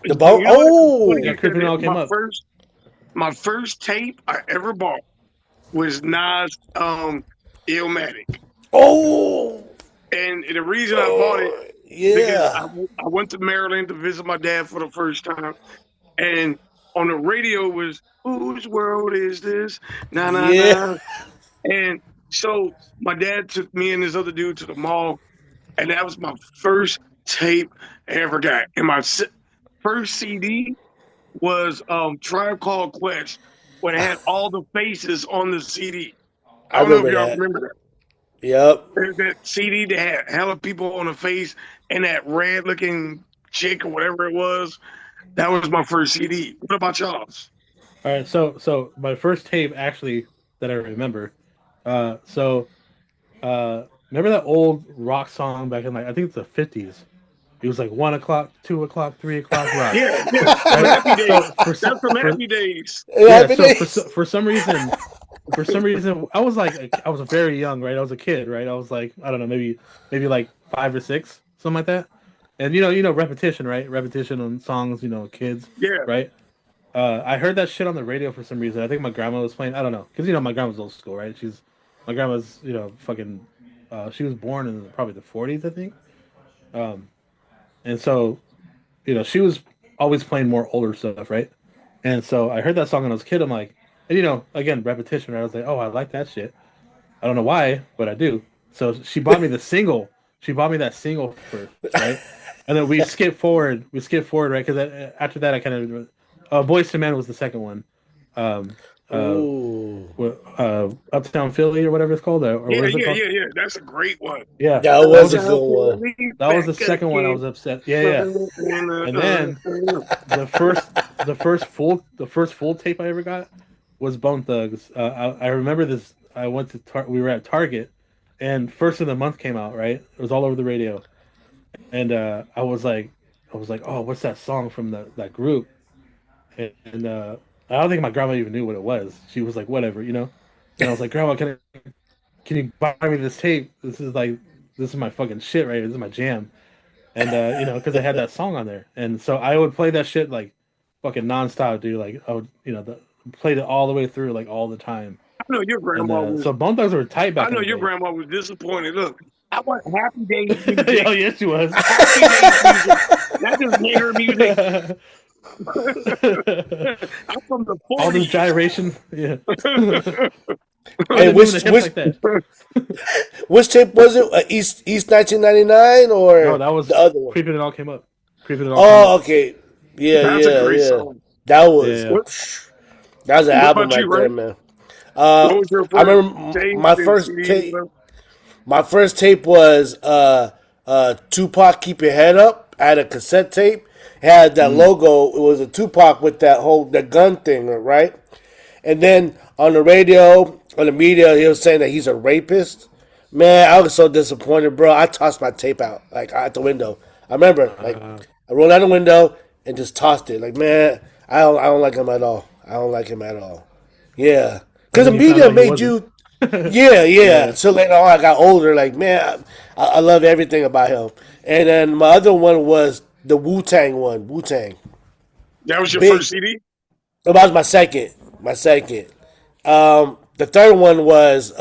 the boat you know what? Funny Yeah, you oh said Creeping that. All came up. My first tape I ever bought was Nas Illmatic. oh And the reason I bought it oh because yeah. I went to Maryland to visit my dad for the first time, and on the radio was "Whose World Is This?" Na na Yeah, na. And so my dad took me and this other dude to the mall, and that was my first tape I ever got. And my first CD was Tribe Called Quest, when it had all the faces on the CD. I I don't know if remember y'all that. remember that. Yep, There's that CD that had hella people on the face and that red looking chick or whatever it was. That was my first CD. What about y'all's? All right, so my first tape actually that I remember. So remember that old rock song back in like I think it's the 50s. It was like 1 o'clock, 2 o'clock, 3 o'clock rock, Yeah, yeah. From right? Happy Days. So for That's some from for Happy Days. it yeah, happened. so for some reason I was very young, right? I was a kid, right? I was like I don't know, maybe like 5 or 6, something like that. And repetition, right? Repetition on songs, kids, Yeah, right? I heard that shit on the radio for some reason. I think my grandma was playing. I don't know, because my grandma's old school, right? My grandma's fucking. She was born in probably the 40s, I think. Um, and so she was always playing more older stuff, right? And so I heard that song when I was a kid. I'm like, and again, repetition. Right? I was like, oh, I like that shit. I don't know why, but I do. So she bought me the single. She bought me that single first, right? And then we skip forward. We skip forward, right? Because after that, I kind of Boys to Men was the second one. Um, uh, Ooh, Uptown Philly or whatever it's called, or yeah, what is it yeah, called? yeah, yeah. That's a great one. Yeah, that that was was a the good one. that was Back the second one. I again. was upset. Yeah, yeah. And then the first the first full tape I ever got was Bone Thugs. I remember this. I went to we were at Target, and first of the month came out. Right, it was all over the radio, and I was like, oh, what's that song from that group? And I don't think my grandma even knew what it was. She was like, whatever, And I was like, Grandma, can you buy me this tape? This is my fucking shit, right? This is my jam. And because I had that song on there, and so I would play that shit like fucking nonstop, dude. Like I would, played it all the way through, like all the time. know your grandma was. So Bone Thugs were tight I back in know the your day. grandma was disappointed. Look, I want Happy Days music. Oh yes, she was. Happy Days music. Not just nigger music. I'm from the All this 40s. gyration, yeah. Why are Hey, they moving the hips like that? which tape was it? East 1999 No, or that was the other one? Creeping It All Came Up. Creeping It All Came Up. Oh, okay. Yeah, That's a yeah, great yeah. song. That Yeah, was yeah. What that was an What album about you, right there, Ray? man. What was your I first remember tape my and first CD or tape. whatever? My first tape was Tupac "Keep Your Head Up." I had a cassette tape. It had that logo. It was a Tupac with that gun thing, right? And then on the radio, on the media, he was saying that he's a rapist. Man, I was so disappointed, bro. I tossed my tape out like out the window. I remember, like, Uh, I rolled out the window and just tossed it. Like, man, I don't like him at all. I don't like him at all. Yeah, and because the then you found media out he made wasn't. you. Yeah, yeah. Yeah. So later on, I got older. Like, man, I love everything about him. And then my other one was the Wu Tang one. Wu Tang, That was your big. first CD? That was my second. My second. The third one was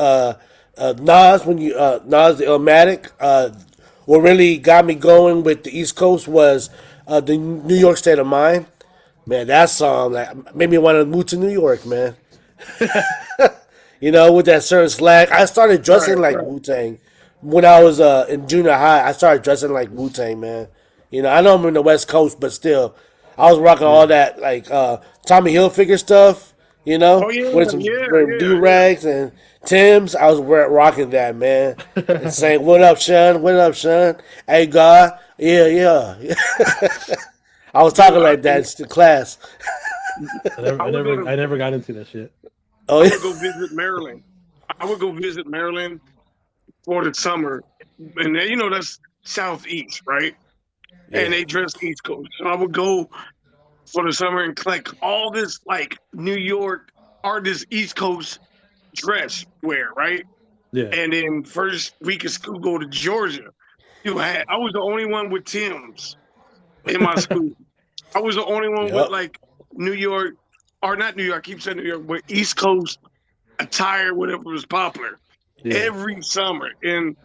Nas when you Nas the Illmatic. What really got me going with the East Coast was the New York State of Mind. Man, that song like made me want to move to New York, man. You know, with that certain slang. I started Right, dressing like right. Wu Tang when I was in junior high. I started dressing like Wu Tang, man. You know, I know I'm in the West Coast, but still, I was rocking all Yeah. that like Tommy Hilfiger stuff. You know, Oh yeah, with some yeah, do yeah, yeah. rags and Tim's. I was rocking that, man, and saying, "What up, Sean? What up, Sean? Hey, God, yeah, yeah." I was Dude, talking like that in class. I never, I I would go never, to I never got into that shit. Oh I yeah, would go visit Maryland. I would go visit Maryland for the summer, and then, that's southeast, right? And yeah, they dress East Coast. So I would go for the summer and collect all this like New York artist East Coast dress wear, right? Yeah. And then first week of school, go to Georgia. I was the only one with Tim's in my school. I was the only one with yep, like New York, or not New York. I keep saying New York, but East Coast attire, whatever was popular Yeah. every summer. And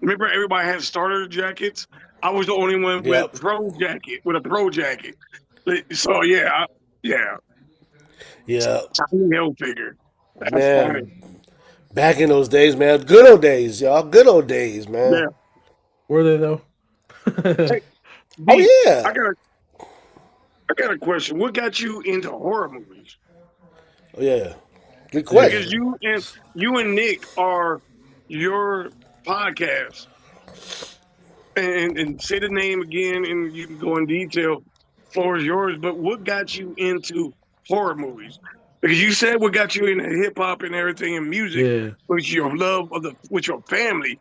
remember, everybody had starter jackets. I was the only one with yep, with a pro jacket. So yeah, yeah, yeah. Tommy Hilfiger. That's funny. Man, back in those days, man. Good old days, y'all. Good old days, man. Yeah. Were they though? Hey, Oh D, yeah. I got a question. What got you into horror movies? Oh yeah. Good Because question. you and Nick are your podcast, and say the name again, and you can go in detail. Floor is yours. But what got you into horror movies? Because you said what got you into hip hop and everything and music Yeah. was your love with your family.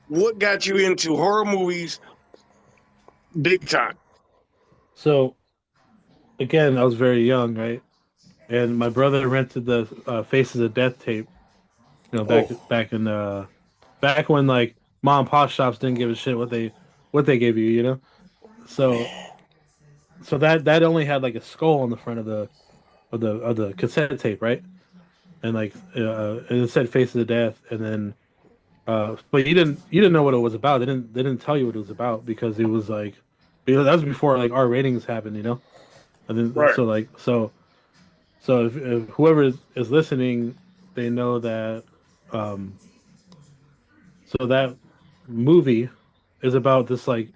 What got you into horror movies big time? So again, I was very young, right? And my brother rented the Faces of Death tape. You know, Oh, back when like mom and pop shops didn't give a shit what they gave you. You know. So that only had like a skull on the front of the cassette tape, right? And like and it said Faces of Death, and then but you didn't know what it was about. They didn't tell you what it was about because it was like because that was before like our ratings happened, you know. And then Right. so if whoever is listening, they know that um so that movie is about this like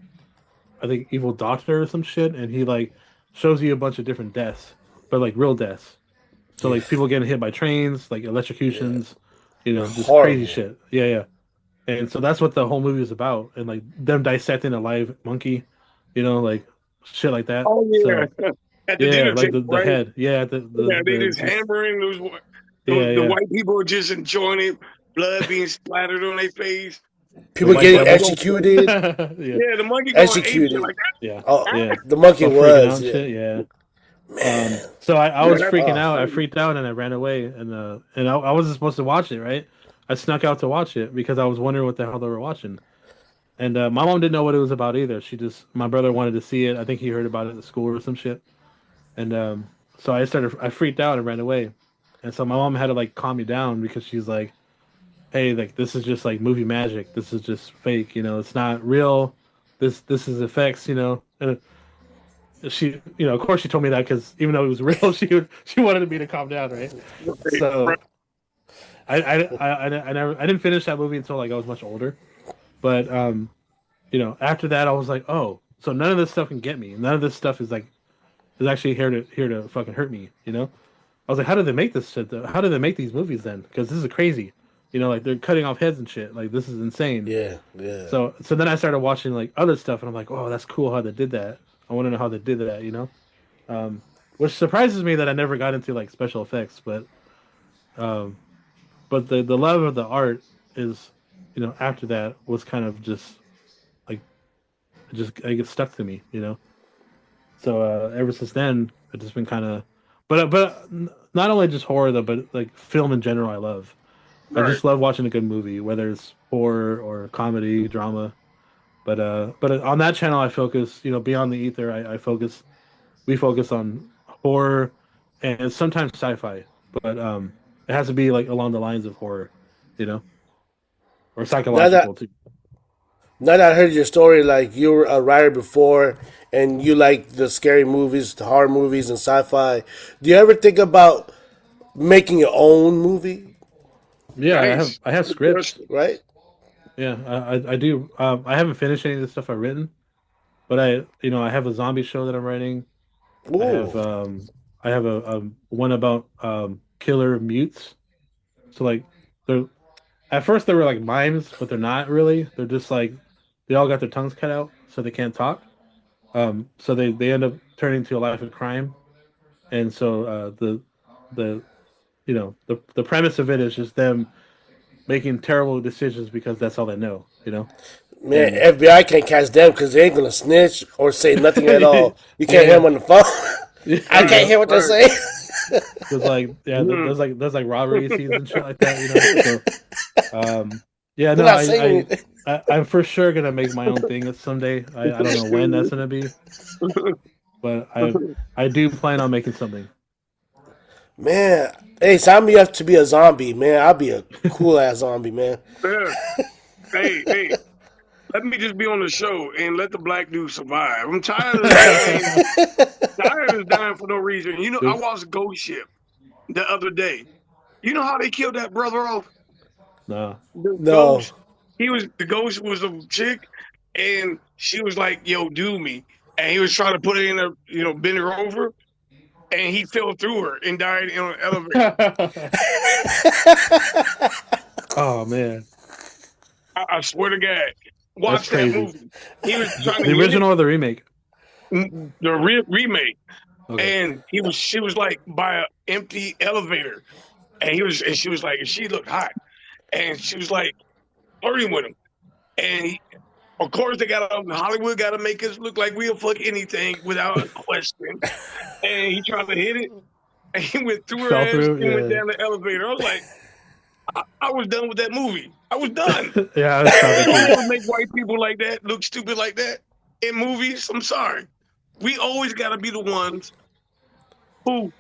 I think evil doctor or some shit, and he like shows you a bunch of different deaths, but like real deaths. So yeah, like people getting hit by trains, like yeah. electrocutions, you know, just crazy Horrible. shit. Yeah, yeah. And so that's what the whole movie is about, and like them dissecting a live monkey, you know, like shit like that. Oh yeah, So at the yeah, dinner like table, the right? head, yeah, Yeah, they the just just hammering yeah, the yeah, white people are just enjoying it, blood being splattered on their face. the The, People white the getting monkey devil. going executed. Yeah, yeah, the monkey going ape shit Executed. like yeah, Oh, yeah. the monkey All freaking out was. and Yeah. shit. Yeah. Man. So I yeah, was that's freaking Oh, out. I funny. freaked out and I ran away and I wasn't supposed to watch it, right? I snuck out to watch it because I was wondering what the hell they were watching. And my mom didn't know what it was about either. My brother wanted to see it. I think he heard about it at school or some shit. And so I freaked out and ran away. And so my mom had to like calm me down because she's like, "Hey, like this is just like movie magic. This is just fake. You know, it's not real. This is effects. You know." And she, you know, of course she told me that because even though it was real, she wanted me to calm down, right? So I didn't finish that movie until like I was much older. But you know, after that I was like, oh, so none of this stuff can get me. None of this stuff is like is actually here to fucking hurt me. You know, I was like, how did they make this shit? Though? How did they make these movies then? Because this is crazy. You know, like they're cutting off heads and shit. Like this is insane. Yeah, yeah. So then I started watching like other stuff, and I'm like, oh, that's cool how they did that. I want to know how they did that. You know, which surprises me that I never got into like special effects, um, but the love of the art is, you know, after that was kind of just like it just like, it stuck to me. You know, so ever since then, it's just been kind of, but not only just horror though, but like film in general, I love. I Right. just love watching a good movie, whether it's horror or comedy, drama. But on that channel, I focus, you know, beyond the ether. We focus on horror and sometimes sci-fi, but it has to be like along the lines of horror, you know, or Now that psychological too. now that I heard your story, like you were a writer before, and you like the scary movies, the horror movies, and sci-fi. Do you ever think about making your own movie? Yeah, Nice. I have Good scripts. question. Right? Yeah, I do. I haven't finished any of the stuff I've written, but I have a zombie show that I'm writing. I have Ooh, I have a one about killer mutes. So like they're at first they were like mimes, but they're not really. They're just like they all got their tongues cut out, so they can't talk. So they end up turning to a life of crime, and so the the premise of it is just them making terrible decisions because that's all they know, you know. man, And FBI can't catch them because they ain't gonna snitch or say nothing at yeah, all. You can't hear yeah, them on the phone. I there you Right. can't go. hear what they're Right. saying. There's like Mhm. there's like robbery scenes and shit like that, you know. So yeah, They're no, not saying anything. I'm for sure gonna make my own thing someday. I don't know when that's gonna be, but I do plan on making something. Man, hey, sign me up to be a zombie, man. I'll be a cool ass zombie, man. Yeah. Hey, let me just be on the show and let the black dude survive. I'm tired of dying. Tired of dying for no reason. You know, I Dude, watched Ghost Ship the other day. You know how they killed that brother off? no. The No. ghost. The ghost was a chick, and she was like, "Yo, do me," and he was trying to put her in a, bend her over, and he fell through her and died in an elevator. Oh man, I swear to God, that's watch that crazy. movie. He was trying to The hit it, original or the remake? the remake, Okay. and she was like by an empty elevator, and she was like, and she looked hot, and she was like flirting with him, and of course they got Hollywood got to make us look like we'll fuck anything without a question, and he tried to hit it, and he went through her Fell ass through. and went Yeah. down the elevator. I was like, I was done with that movie. I was done. Yeah, I saw We that don't too. never make white people like that look stupid like that in movies. I'm sorry. We always got to be the ones who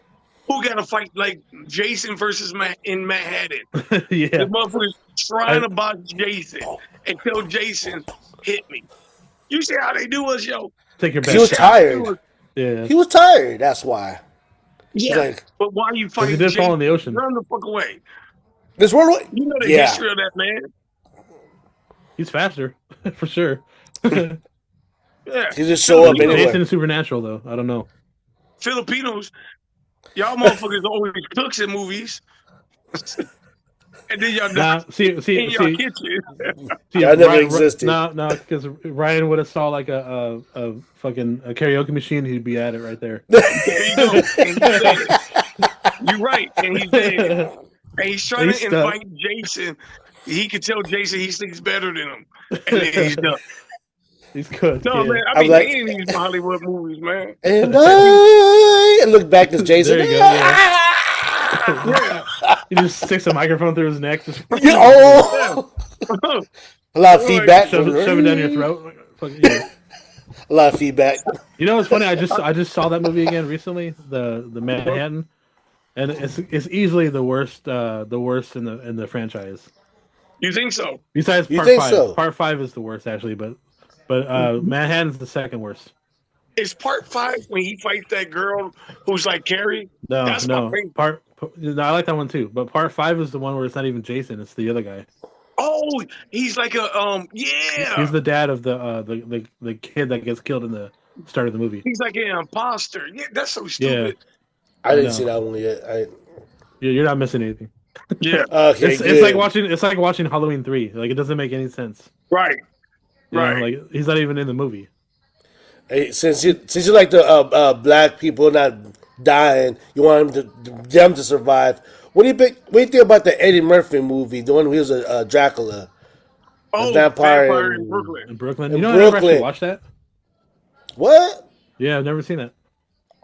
got to fight like Jason versus in Manhattan. The Yeah. motherfuckers trying I to box Jason and tell Jason hit me. You see how they do us, yo? take your He best was See how shot. they do tired. us? Yeah. He was tired. That's why. He's Yeah. like, But why you Because he fighting did fall in Jason? the ocean. Run the fuck away. this world. You know the Yeah. history of that man. He's faster, for sure. Maybe Yeah. He just show up Filipinos. anywhere. Jason is supernatural though. I don't know. Filipinos, y'all motherfuckers always cooks in movies. And then y'all die Nah, in your kitchen. I never existed. no, because Ryan would have saw like a fucking a karaoke machine. He'd be at it right there. There you go. And he said it. You're right. And he said it. And he's trying He's to stuck. invite Jason. He could tell Jason he thinks better than him. And then he's done. He's good. No, Yeah. man, I I'm be like, hating these Hollywood movies, man. and I look back as Jason. There you go. Yeah. Yeah. He just sticks a microphone through his neck, just Yeah, oh, a lot of feedback. shove it down your throat. Fucking, yeah. A lot of feedback. You know what's funny? I just saw that movie again recently, the Manhattan, and it's easily the worst in the franchise. You think so? Besides You part think five. so? Part five is the worst actually, but Manhattan's the second worst. Is part 5 when he fights that girl who's like Carrie? No, That's my no. favorite. No, I like that one too. But part five is the one where it's not even Jason; it's the other guy. Oh, he's like a He's yeah. the dad of the kid that gets killed in the start of the movie. He's like an imposter. Yeah, that's so Yeah, stupid. I I didn't see know. that one yet. You're not missing anything. Yeah, Okay, good. It's like watching Halloween 3. Like it doesn't make any sense. right, You know, right. like he's not even in the movie. Hey, since you like the black people not dying, you want them to survive. What do you think about the Eddie Murphy movie, the one where he was a Dracula, the Oh, vampire Vampire in Brooklyn. In Brooklyn, you in know, I never actually Brooklyn? watched that. What? Yeah, I've never seen that.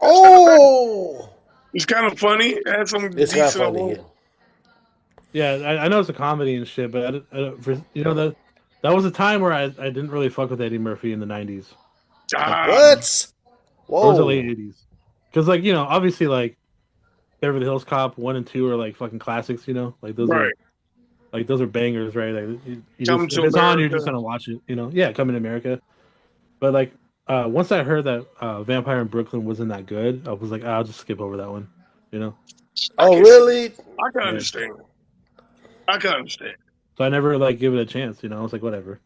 That's not bad. Oh, It's kind of funny. It had some it's kind of decent funny. humor. Yeah. Yeah, I know it's a comedy and shit, but you know that was a time where I didn't really fuck with Eddie Murphy in the '90s, like, Ah, What? or was it late Whoa. '80s? Because like you know, obviously like Beverly Hills Cop 1 and 2 are like fucking classics. You know, right. like those are bangers, right? Like you Coming just to if it's on, you're just America. gonna watch it. You know, yeah, Coming to America. But like once I heard that Vampire in Brooklyn wasn't that good, I was like, I'll just skip over that one. You know, I Oh, can see. really? I can yeah. understand. I can understand. So I never like give it a chance. You know, I was like, whatever.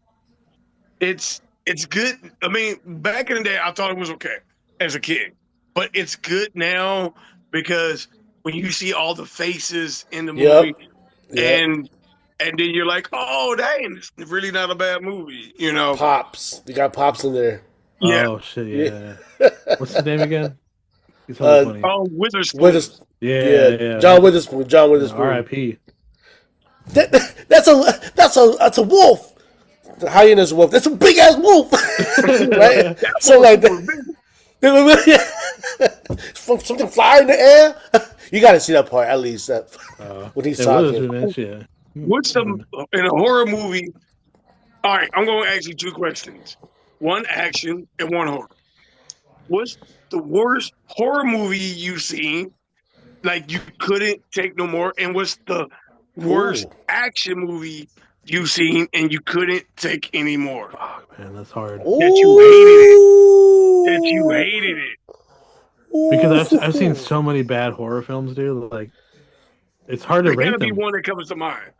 It's good. I mean, back in the day, I thought it was okay as a kid, but it's good now because when you see all the faces in the movie, Yep. Yep. and then you're like, oh, dang, it's really not a bad movie, you know? Pops. You got pops in there. Yeah. Oh shit, Yeah. yeah. What's his name again? He's hella uh, funny. Oh, with Witherspoon. his Yeah, yeah, yeah. John Witherspoon. John Witherspoon. R.I.P. That's a wolf. The hyena's a wolf. That's a big ass wolf, right? That So like was big. something fly in the air. You got to see that part at least. That when he's It was, talking. man. Shit. What's the in a horror movie? All right, I'm going to ask you two questions: one action and one horror. What's the worst horror movie you've seen? Like you couldn't take no more, and what's the worst Ooh, action movie you've seen and you couldn't take anymore? Fuck, man, that's hard. That you hated it. That you ooh, hated it. Because I've seen ooh. so many bad horror films, dude. Like it's hard to There got to rate be them. one that comes to mind.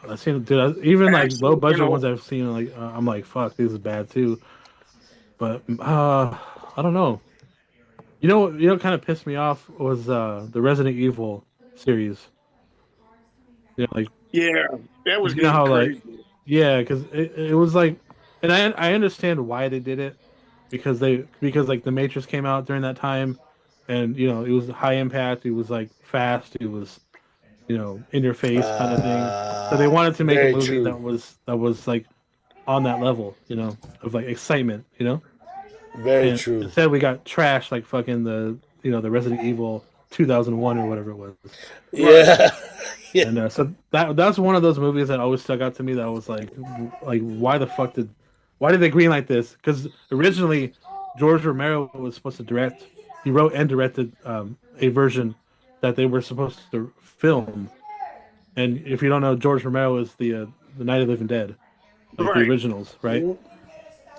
I've seen, dude. Even like low Action, budget ones I've seen, like I'm like, fuck, this is bad too. But I don't know. You know, what kind of pissed me off was the Resident Evil series. You know, like yeah, that was you know getting how like crazy. yeah, because it was like, and I understand why they did it because like the Matrix came out during that time, and you know it was high impact, it was like fast, it was in your face kind of thing. So they wanted to make a Very movie true. that was like on that level, of like excitement, Very and true. instead we got trash like fucking the Resident Evil 2001 or whatever it was. Right. Yeah. Yeah. And so that's one of those movies that always stuck out to me. That was like why did they green like this? Because originally George Romero was supposed to direct. He wrote and directed a version that they were supposed to film. And if you don't know, George Romero is the Night of the Living Dead, like the Right. originals, right?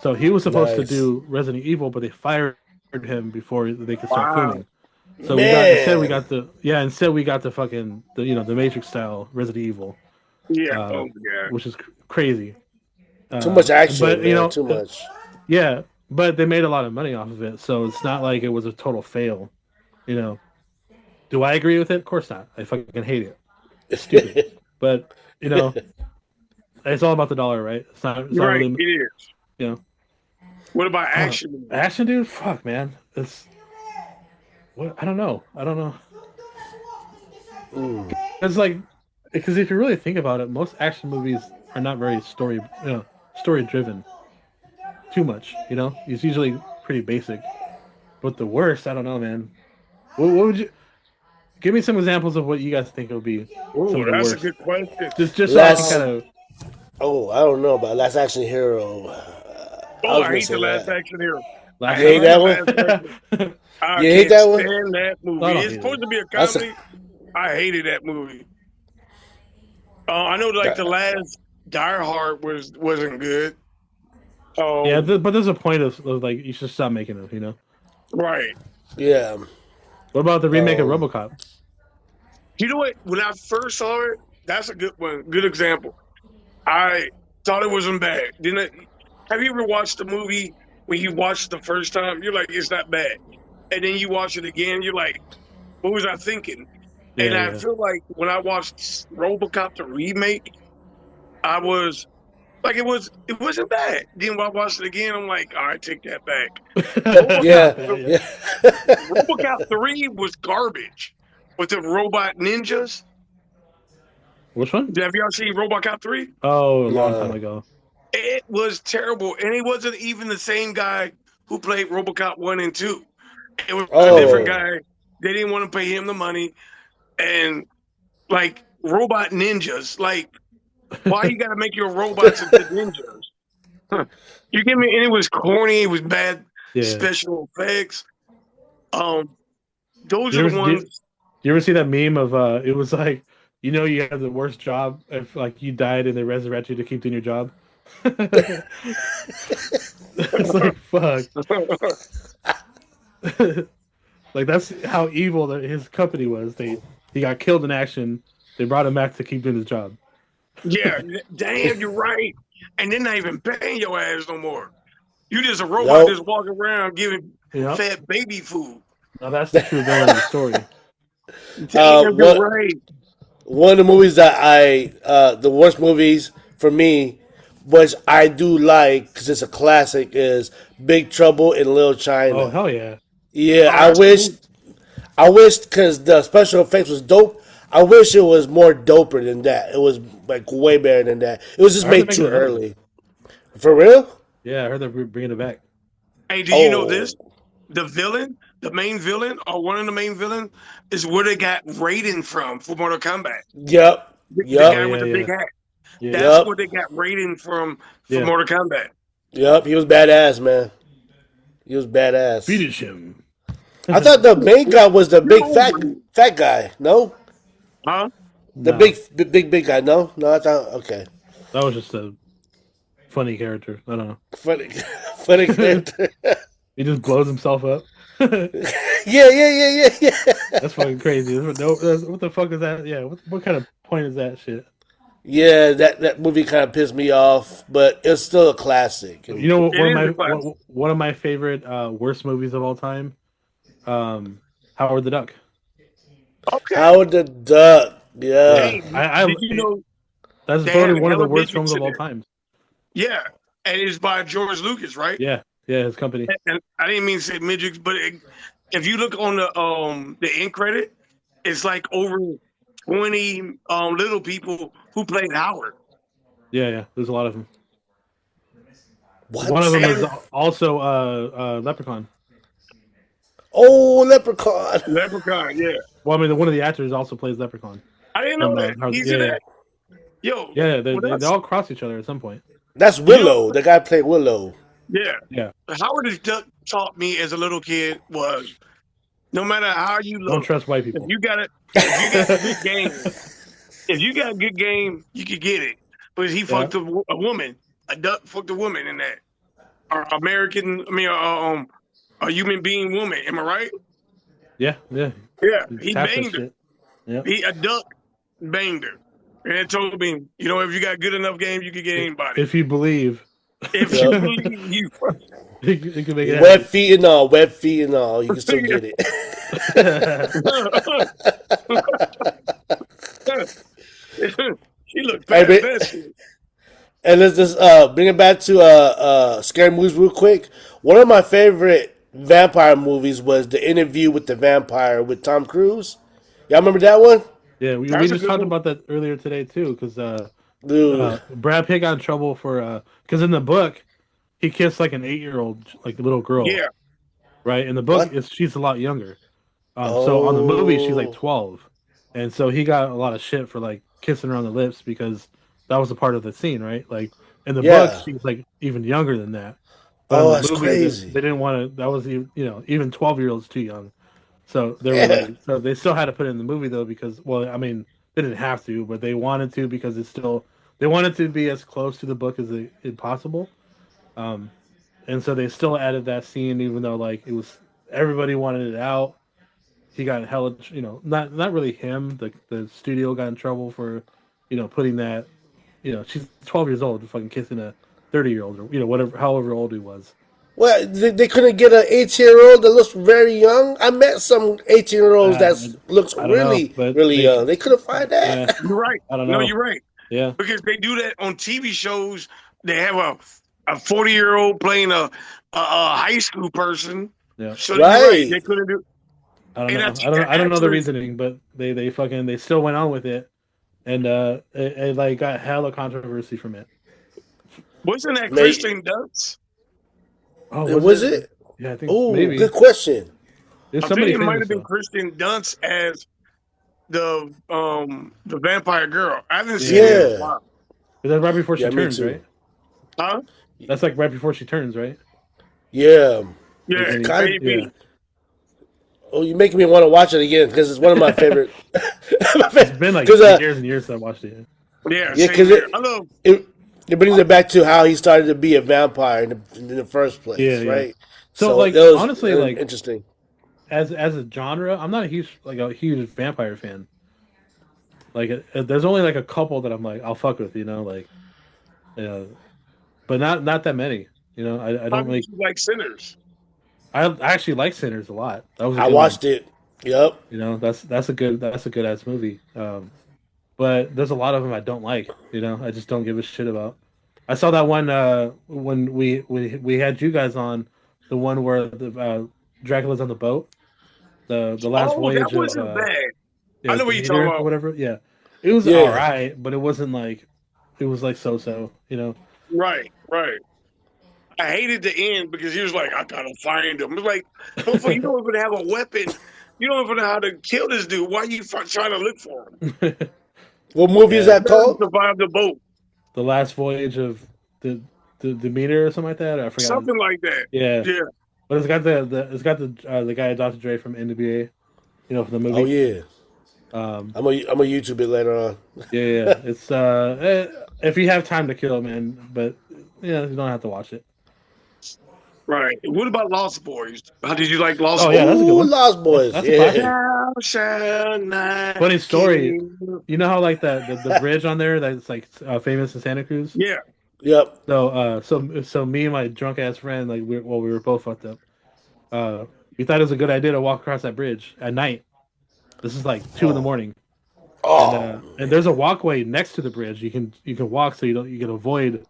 So he was supposed to Nice. do Resident Evil, but they fired him before they could start Wow. filming. So Man. instead we got the fucking the Matrix style Resident Evil, Yeah. uh, Oh my god. which is crazy. Too much But action, man. Too much. yeah, but they made a lot of money off of it, so it's not like it was a total fail. You know, do I agree with it? Of course not. I fucking hate it. It's stupid. But you know, it's all about the dollar, right? It's not. It's not Right. really. It is. You know, What about action movies? action, dude. Fuck, man. It's what I don't know. I don't know. It's like because if you really think about it, most action movies are not very story driven. Too much, It's usually pretty basic. But the worst, I don't know, man. What would you give me some examples of what you guys think would be some Oh, of the that's a worst? good question. Just so I can kind Last. of Oh, I don't know about Last Action Hero. I Oh, was I gonna hate say the last that. action hero. I Last You hate hate the that Samurai. one? last Samurai. I You hate can't that one? stand that No, I movie. don't It's hate it. supposed to be a That's a, comedy. I hated that movie. I know, like the last Die Hard wasn't good. Yeah, Oh, but there's a point of like you should stop making them. right. yeah. What about the remake of Um, RoboCop? You know what? When I first saw it, that's a good one. Good example. I thought it wasn't bad. Didn't it? Have you ever watched the movie when you watched the first time? You're like, it's not bad. And then you watch it again, you're like, what was I thinking? And Yeah, I yeah. feel like when I watched RoboCop the remake, I was like, it wasn't bad. Then when I watched it again, I'm like, all right, take that back. RoboCop, yeah, yeah, yeah. yeah. RoboCop 3 was garbage with the robot ninjas. Which one? Have y'all seen RoboCop 3? Oh, a long time No. ago. It was terrible. And he wasn't even the same guy who played RoboCop 1 and 2. It was a different Oh, guy. They didn't want to pay him the money. And like robot ninjas, like, why you got to make your robots into ninjas? Huh. You give me, and it was corny. It was bad Yeah. special effects. Um, those You are ever the do ones. you ever see that meme of it was like you have the worst job if like you died and they resurrect you to keep doing your job. It's like fuck. Like that's how evil his company was. He got killed in action. They brought him back to keep doing his job. Yeah, damn, you're right. And they're not even paying your ass no more. You just a robot nope. just walking around giving Yep. fat baby food. Now that's the true villain of the story. Damn, you're What right. one of the movies that the worst movies for me, which I do like because it's a classic, is Big Trouble in Little Oh China. hell yeah. Yeah, Oh, that's cool. I wish, because the special effects was dope. I wish it was more doper than that. It was like way better than that. It was just I heard they're made making too another one. early. For real? Yeah, I heard they're bringing it back. Hey, do you know Oh, this? The villain, the main villain, or one of the main villain, is where they got Raiden from for Mortal Kombat. yep, The Oh guy yep, with yeah, the big yeah, hat. yeah, That's yep, where they got Raiden from for yeah. Mortal Kombat. yep. He was badass, man. He was badass. Finish him. I thought the main guy was the You're big over it. fat guy. No, Huh? the No, big guy. No, no. I thought okay. that was just a funny character. I don't Funny, funny know. character. He just blows himself up. That's Yeah, yeah, yeah, yeah, yeah. fucking crazy. What the fuck is that? Yeah, what kind of point is that shit? Yeah, that movie kind of pissed me off, but it's still a classic. You And know, It is a classic. one of my favorite worst movies of all time, Howard the Duck. Okay. Howard the Duck. Yeah. Hey, I did you know that's they had voted one of the hella worst films midgets of in all there? time. Yeah. And it's by George Lucas, right? Yeah, yeah, his company. And I didn't mean to say midgets, but if you look on the end credit, it's like over 20 little people who played Howard. Yeah, yeah. There's a lot of them. One of What? them is And also Leprechaun. Oh, Leprechaun. Leprechaun, yeah. Well, I mean, one of the actors also plays Leprechaun I didn't know from that. He's yeah, in yeah, that. Yo, yeah. what They else? all cross each other at some point. That's You know, Willow. The guy played Willow. yeah. Yeah. Howard the Duck taught me as a little kid was no matter how you Don't look, trust white if people. you got it, if you got good game, if you got good game, you could get it. But he Yeah, fucked a woman. A duck fucked a woman in that. Or American, I mean, a human being woman. Am I right? yeah, yeah. Yeah, he Taps that banged her. shit. Yeah. A duck banged her, and it told me, if you got good enough game, you could get anybody. If you believe, If you Yep. believe you, you can make it Web happen. feet and all. Web feet and all. You can still get it. she looked Hey, past that shit. and let's just bring it back to scary movies real quick. One of my favorite vampire movies was The Interview with the Vampire with Tom Cruise. Y'all remember that one? Yeah, we That's a just good talked one. about that earlier today too, because Dude. Brad Pitt got in trouble for because in the book he kissed like an 8-year-old like little girl, Yeah, right? In the book, What? she's a lot younger. So on the movie she's like Oh. 12, and so he got a lot of shit for like kissing her on the lips because that was a part of the scene, right? Like in the book Yeah. she's like even younger than that. But in Oh, the that's movie, they crazy. didn't want to. That was even 12-year-olds too young. So they were Yeah. like, so they still had to put it in the movie though because, well, I mean, they didn't have to, but they wanted to because it's still they wanted to be as close to the book as possible. Um, and so they still added that scene, even though like it was everybody wanted it out. He got hella, not really him. The studio got in trouble for, putting that. She's 12 years old, fucking kissing a 30-year-old or whatever, however old he was. Well, they couldn't get an 18-year-old that looks very young. I met some 18-year-olds that Uh, looks I don't know, really, but really young. They couldn't find yeah, that. You're right. I don't No, know. you're right. Yeah, Because they do that on TV shows. They have a 40-year-old playing a high school person. yeah. So you're right. They Right. couldn't do. I don't And I know. think the I don't know the actress. reasoning, but they still went on with it, and it like got hella controversy from it. Wasn't that May, Kristen Dunst? Oh, was was it? it? Yeah, I think Oh, maybe good question. it's I think somebody it might famous have been though. Kristen Dunst as the vampire girl. I haven't Yeah, seen it in yeah. a Yeah. while. Is that right before she Yeah, me turns? too. Right. Huh? That's like right before she turns, right? Yeah. Yeah, It's And gotta. yeah, maybe. Oh, you're making me want to watch it again because it's one of my favorite. it's been like Because years and years since I watched it. Yeah, yeah, same because here. I love. it it brings it back to how he started to be a vampire in the first Yeah, place, yeah. right? So So like that was honestly, like interesting. as a genre, I'm not a huge vampire fan. Like there's only like a couple that I'm like I'll fuck with, uh, but not that many. I How don't did like. you like Sinners? I actually like Sinners a lot. That was a I good one. watched it. Yep. That's a good ass movie. But there's a lot of them I don't like. I just don't give a shit about. I saw that one when we had you guys on, the one where the Dracula's on the boat, the last Oh, that voyage of wasn't bad. I know what you're talking Demeter or about. whatever. Yeah, it was all Yeah. right, but it wasn't like it was like so. Right, right. I hated the end because he was like, I gotta find him. It's like, motherfucker, you don't even have a weapon. You don't even know how to kill this dude. Why are you trying to look for him? What movie is Yeah, that Barely called? survived the boat. the last voyage of the Demeter or something like that. I forgot. Something like that. Yeah, Yeah. but it's got the guy Dr. Dre from NBA, for the Oh movie. yeah. Um, I'm a YouTube it later on. yeah. It's if you have time to kill, man, but you don't have to watch it. Right. What about Lost Boys? How did you like Lost Oh yeah, Boys? that's a good Ooh, one. Lost Boys. That's a Yeah. classic. Thou shalt not Funny story. kill. You know how like the bridge on there that's like famous in Santa Cruz. Yeah. Yep. So me and my drunk ass friend like we were both fucked up. Uh, we thought it was a good idea to walk across that bridge at night. This is like 2 in the Oh. morning, and Oh uh, and man. there's a walkway next to the bridge. You can walk so you can avoid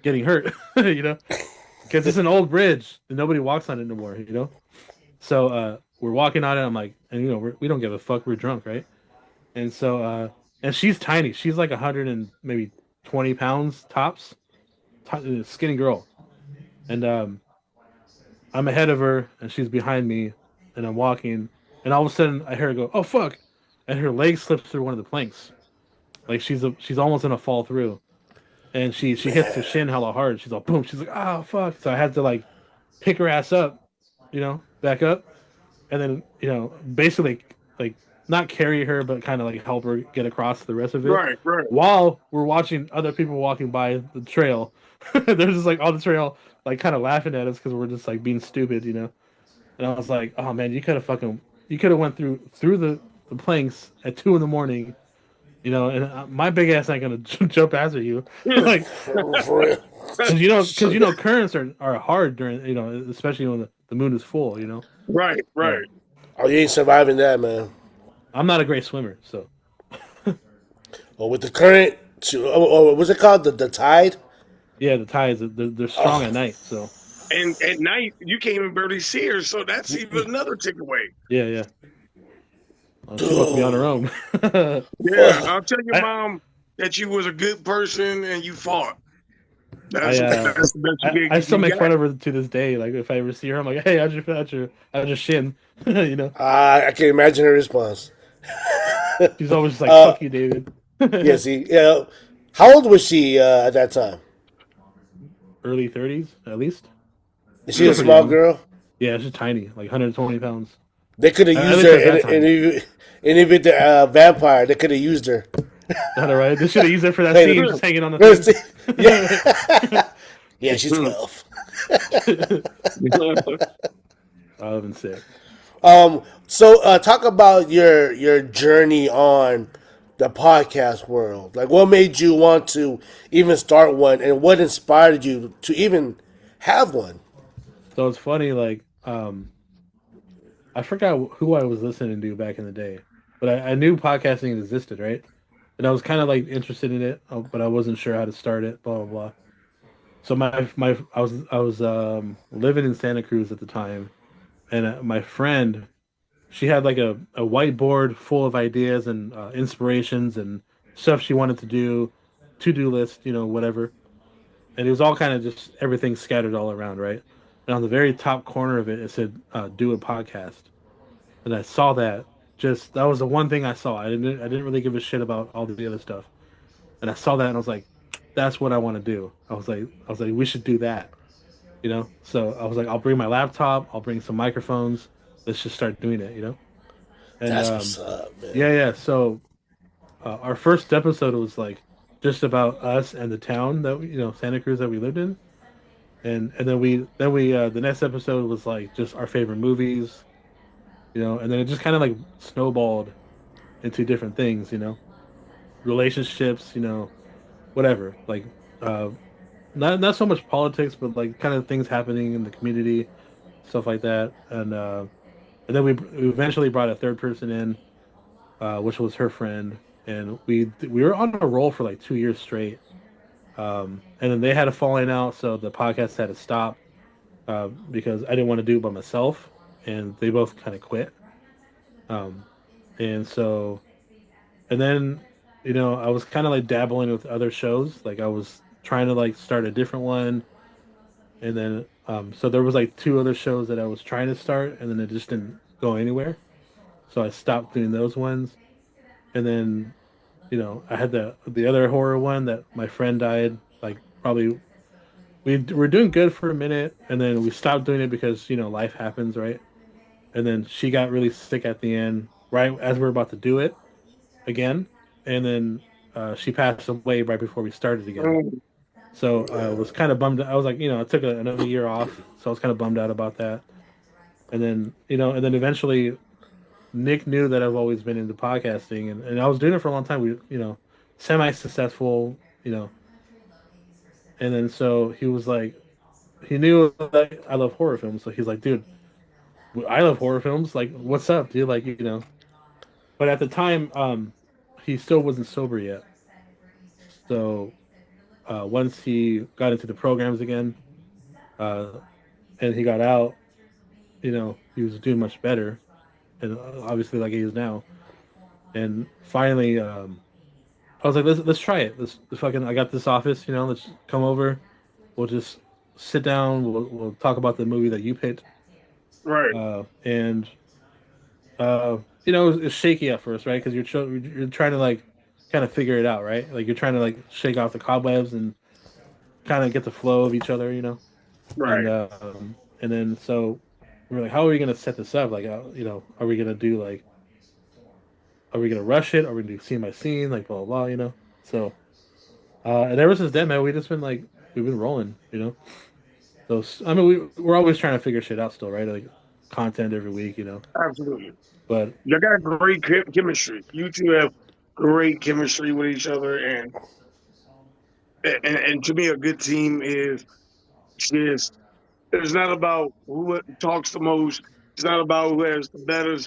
getting hurt. Because it's an old bridge and nobody walks on it anymore. So we're walking on it. I'm like, and we don't give a fuck. We're drunk, right? And so and she's tiny. She's like 100 and maybe 20 pounds tops, skinny girl. And I'm ahead of her and she's behind me, and I'm walking, and all of a sudden I hear her go, "Oh fuck!" and her leg slips through one of the planks. Like she's almost gonna fall through, and she hits her shin hella hard. She's all boom. She's like, "Oh fuck!" So I had to like pick her ass up, back up, and then basically like not carry her, but kind of like help her get across the rest of it. Right, right. While we're watching other people walking by the trail, they're just like on the trail, like kind of laughing at us because we're just like being stupid. And I was like, "Oh man, you could have went through the planks at 2 in the morning." And my big ass ain't gonna jump after you, like, For real. because currents are hard during, especially when the moon is full. Right, Yeah, right. Oh, you ain't surviving that, man. I'm not a great swimmer, so Or with the current, what's it called? The tide. yeah, the tides they're strong at Oh, night, so And at night you can't even barely see her, so that's even another takeaway. yeah, yeah. She must be on her dude. own. Yeah, Fuck. I'll tell your I mom that you was a good person and you fought. I That's that's the best I still you make got. fun of her to this day. Like if I ever see her, I'm like, "Hey, how'd your shin?" I can imagine her response. She's always just like, uh, "Fuck you, David." yeah. See, yeah. How old was she at that time? Early 30s, at least. Is She's she a still pretty small young. girl? Yeah, she's tiny, like 120 pounds. They could have At used least her at that time. in even the vampire. They could have used her. Not right. They should have used it for that Played scene, just hanging on the thing. it. Yeah, yeah, she's 12. I would have been sick. So talk about your journey on the podcast world. Like, what made you want to even start one, and what inspired you to even have one? So it's funny, like, I forgot who I was listening to back in the day, but I knew podcasting existed, right? And I was kind of like interested in it, but I wasn't sure how to start it. Blah blah blah. So my I was living in Santa Cruz at the time, and my friend, she had like a whiteboard full of ideas and inspirations and stuff she wanted to do, to do list, whatever. And it was all kind of just everything scattered all around, right? And on the very top corner of it, it said "Do a podcast." And I saw that. Just that was the one thing I saw. I didn't really give a shit about all the other stuff. And I saw that and I was like, that's what I want to do. I was like, we should do that. So I was like, I'll bring my laptop, I'll bring some microphones. Let's just start doing it. And That's what's up, man. yeah, yeah. So our first episode was like just about us and the town that Santa Cruz that we lived in. And then we the next episode was like just our favorite movies. And then it just kind of like snowballed into different things. Relationships, whatever. Like uh not so much politics, but like kind of things happening in the community, stuff like that. And then we eventually brought a third person in, which was her friend, and we were on a roll for like 2 years straight. And then they had a falling out, so the podcast had to stop because I didn't want to do it by myself, and they both kind of quit. Um, and so and then I was kind of like dabbling with other shows, like I was trying to like start a different one. And then so there was like two other shows that I was trying to start, and then it just didn't go anywhere, so I stopped doing those ones. And then I had the other horror one that my friend died, like, probably we were doing good for a minute, and then we stopped doing it because life happens, right? And then she got really sick at the end, right as we were about to do it again. And then she passed away right before we started again. So I was kind of bummed. I was like, I took another year off, so I was kind of bummed out about that. And then eventually Nick knew that I've always been into podcasting, and I was doing it for a long time. Semi successful, you know. And then so he was like, he knew that I love horror films, so he's like, dude, I love horror films. Like, what's up, dude? Like. But at the time, he still wasn't sober yet. So once he got into the programs again, uh, and he got out, he was doing much better, and obviously like he is now. And finally, I was like, let's try it. Let's fucking. I got this office. Let's come over. We'll just sit down. We'll talk about the movie that you picked. Right. And it's shaky at first, right? Because you're trying to like kind of figure it out, right? Like you're trying to like shake off the cobwebs and kind of get the flow of each other. And Right. and then so we're like, how are we gonna set this up? Like, are we gonna do like, are we gonna rush it? Are we gonna do scene by scene? Like, blah blah blah. So and ever since then, man, we've been rolling. So I mean, we're always trying to figure shit out still, right? Like content every week. Absolutely. But You got great chemistry. You two have great chemistry with each other, and to me, a good team is it's not about who talks the most. It's not about who has the better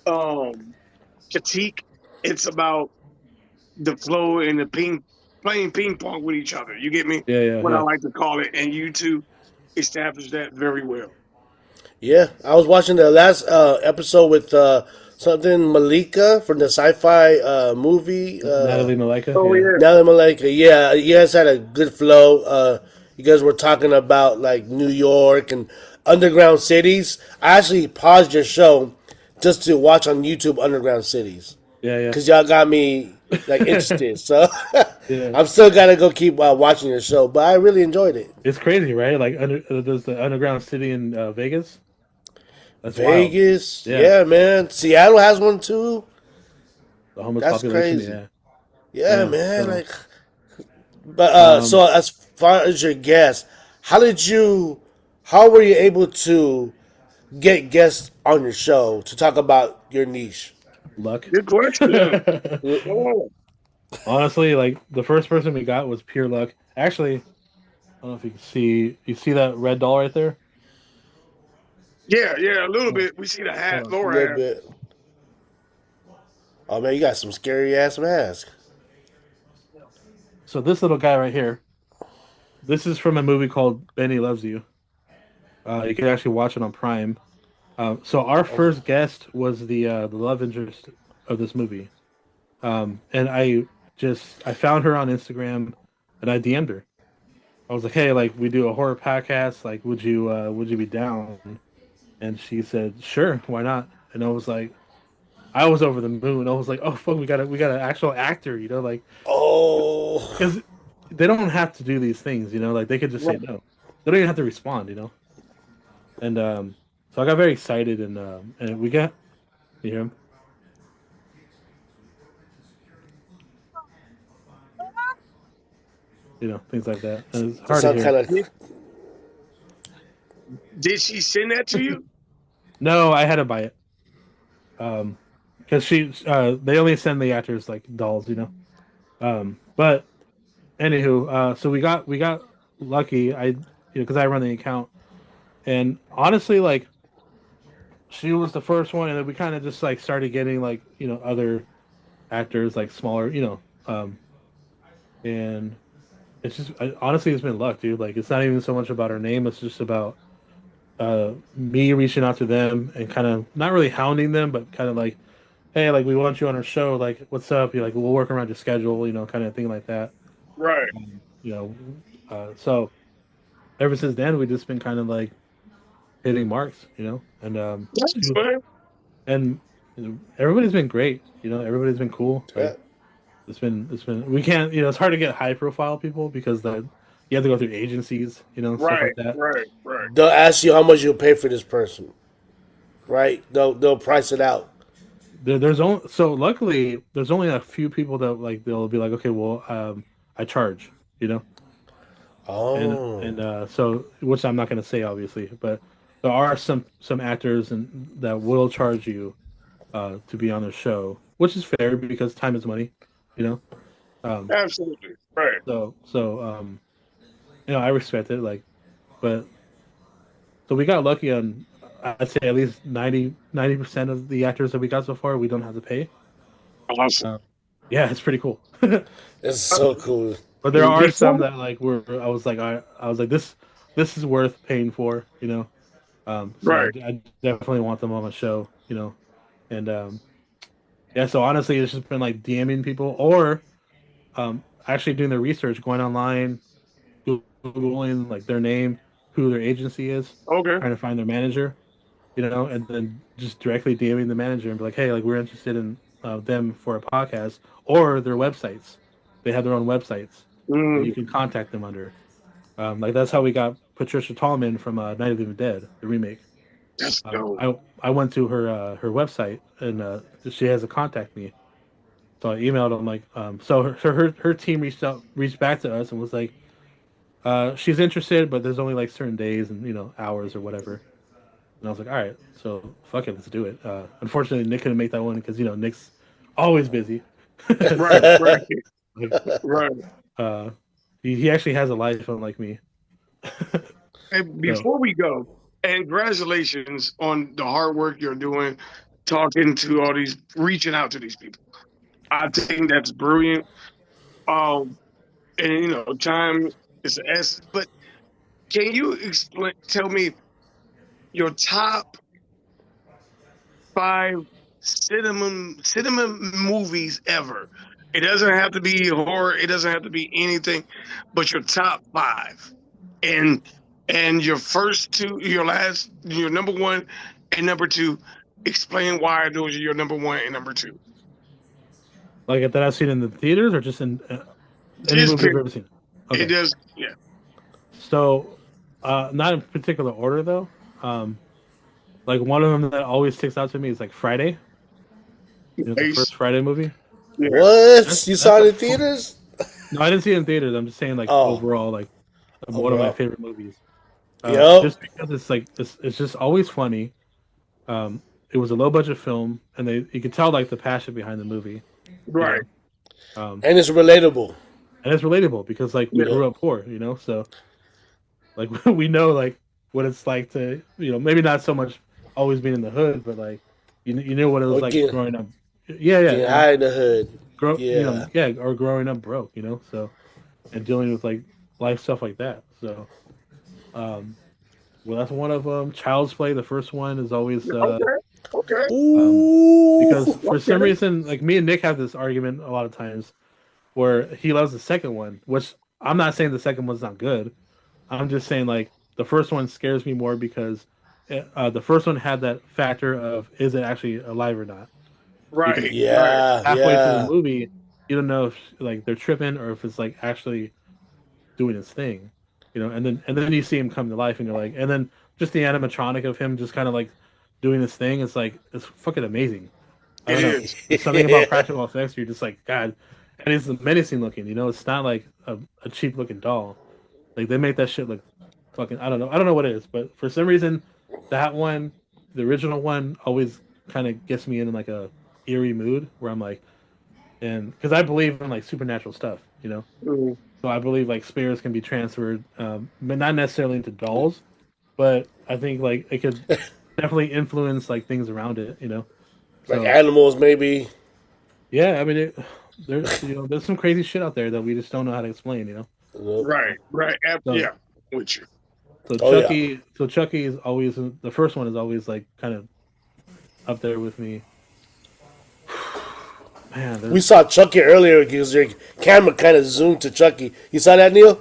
um, critique. It's about the flow and the playing ping pong with each other. You get me? yeah, yeah, What I yeah. like to call it, and you two establish that very well. Yeah, I was watching the last episode with something Malika from the sci-fi movie. Natalie Malika, Oh yeah. yeah, Now Malika, yeah, you guys had a good flow. You guys were talking about like New York and underground cities. I actually paused your show just to watch on YouTube underground cities. Yeah, because y'all got me like interested. So yeah. I'm still gotta go keep watching your show. But I really enjoyed it. It's crazy, right? Like there's the underground city in Vegas. That's wild. Vegas, Yeah, yeah, man. Seattle has one too. the homeless That's population. crazy. Yeah, Yeah, yeah. man. So, Like, but um, so as far as your guests, how did you? How were you able to get guests on your show to talk about your niche? luck. Good question. Oh, Honestly, like the first person we got was pure luck. Actually, I don't know if you can see. You see that red doll right there? yeah, yeah, a little Oh, bit. We see the hold hat, on. A Laura little hat. bit. Oh man, you got some scary ass mask. So this little guy right here. This is from a movie called Benny Loves You. You can actually watch it on Prime. So our Oh, first guest was the love interest of this movie, and I found her on Instagram, and I DM'd her. I was like, hey, like we do a horror podcast. Like, would you be down? And she said, sure, why not? And I was over the moon. I was like, oh fuck, we got an actual actor, like oh, because they don't have to do these things, like they could just say Right. no. They don't even have to respond. And so I got very excited, and we got you hear him, things like that. And it's that hard to sound hear. kind of. Did, did she send that to you? No, I had to buy it. Because they only send the actors like dolls. But anywho, so we got lucky. Because I run the account, and honestly, like she was the first one, and then we kind of just like started getting like other actors like smaller, and it's just honestly it's been luck, dude. Like it's not even so much about her name; it's just about me reaching out to them and kind of not really hounding them, but kind of like, hey, like we want you on our show. Like, what's up? You're like, we'll work around your schedule, kind of thing like that. Right. You know, so ever since then, we've just been kind of like hitting marks, and That's fine. and everybody's been great. Everybody's been cool. Like Yeah. it's been we can't it's hard to get high profile people because you have to go through agencies, stuff Right, like that. right, right, They'll ask you how much you'll pay for this person, right? They'll price it out. There's only so luckily there's only a few people that like they'll be like, okay, well, I charge, you know, and Oh, and so which I'm not going to say obviously, but there are some actors and that will charge you to be on their show, which is fair because time is money, you know. Um, absolutely, right. so I respect it, like, but so we got lucky on I'd say at least 90% of the actors that we got so far we don't have to pay. Awesome. Uh, yeah, it's pretty cool. it's Uh, so cool. But there are some Before, that like were I was like this is worth paying for. So right. I definitely want them on my show. And yeah, so honestly, it's just been like DMing people or actually doing their research, going online, googling like their name, who their agency is, Okay. trying to find their manager, and then just directly DMing the manager and be like, hey, like we're interested in them for a podcast or their websites. They have their own websites that Mm, you can contact them under. Like that's how we got Patricia Tallman from Night of the Living Dead, the remake. that's Um, dope. I I went to her website and she has to contact me. So I emailed them like so her team reached back to us and was like she's interested but there's only like certain days and hours or whatever. And I was like, all right, so fuck it, let's do it. Unfortunately, Nick couldn't make that one because Nick's always busy. Right, So right, like, right. uh, he actually has a life unlike me. And So before we go, and congratulations on the hard work you're doing, talking to all these, reaching out to these people. I think that's brilliant. Um, and time is the essence. But can you tell me your top five cinema movies ever? It doesn't have to be horror. It doesn't have to be anything, but your top five, and your first two, your last, your number one and number two. Explain why those are your number one and number two. Like that I've seen in the theaters, or just in any Just movie I've period. ever seen. It Okay, does. Yeah. so not in particular order though. Um, like one of them that always sticks out to me is like Friday. You know, the Nice. first Friday movie. Yeah. What? You saw That's it a in fun. theaters? No, I didn't see it in theaters. I'm just saying like Oh, overall, like one of my overall. favorite movies. Yup. Just because it's like it's just always funny. It was a low budget film, and you could tell like the passion behind the movie. You Right. know, um, And it's relatable. and it's relatable because like we Yeah. Yep. grew up poor. You know, so like we know like what it's like to maybe not so much always being in the hood, but like you know what it was Or like getting, growing up. Yeah, yeah, getting and high in the hood. grow Yeah. yeah, or growing up broke. So and dealing with like life stuff like that. So um, well, that's one of them. Child's Play, the first one is always Okay. Okay. um Ooh. because for some Okay. reason like me and Nick have this argument a lot of times where he loves the second one, which I'm not saying the second one's not good. I'm just saying like the first one scares me more because the first one had that factor of is it actually alive or not? Because Right. like Right. Yeah, halfway through the yeah. movie, you don't know if like they're tripping or if it's like actually doing his thing, and then you see him come to life, and you're like, and then just the animatronic of him just kind of like doing his thing. It's fucking amazing. I It don't know. is. There's something about practical effects. You're just like God, and it's menacing looking. It's not like a cheap looking doll. Like they make that shit look fucking. I don't know. I don't know what it is, but for some reason, that one, the original one, always kind of gets me in like a eerie mood where I'm like, and because I believe in like supernatural stuff. Mhm. So I believe like spirits can be transferred, but not necessarily into dolls. But I think like it could definitely influence like things around it. Like So animals, maybe. yeah, I mean, there's some crazy shit out there that we just don't know how to explain. Nope. Right. Right. So Yeah. With you. so Oh, yeah. Chucky is always the first one is always like kind of up there with me. Man, We there's saw Chucky earlier because your camera kind of zoomed to Chucky. You saw that, Neil?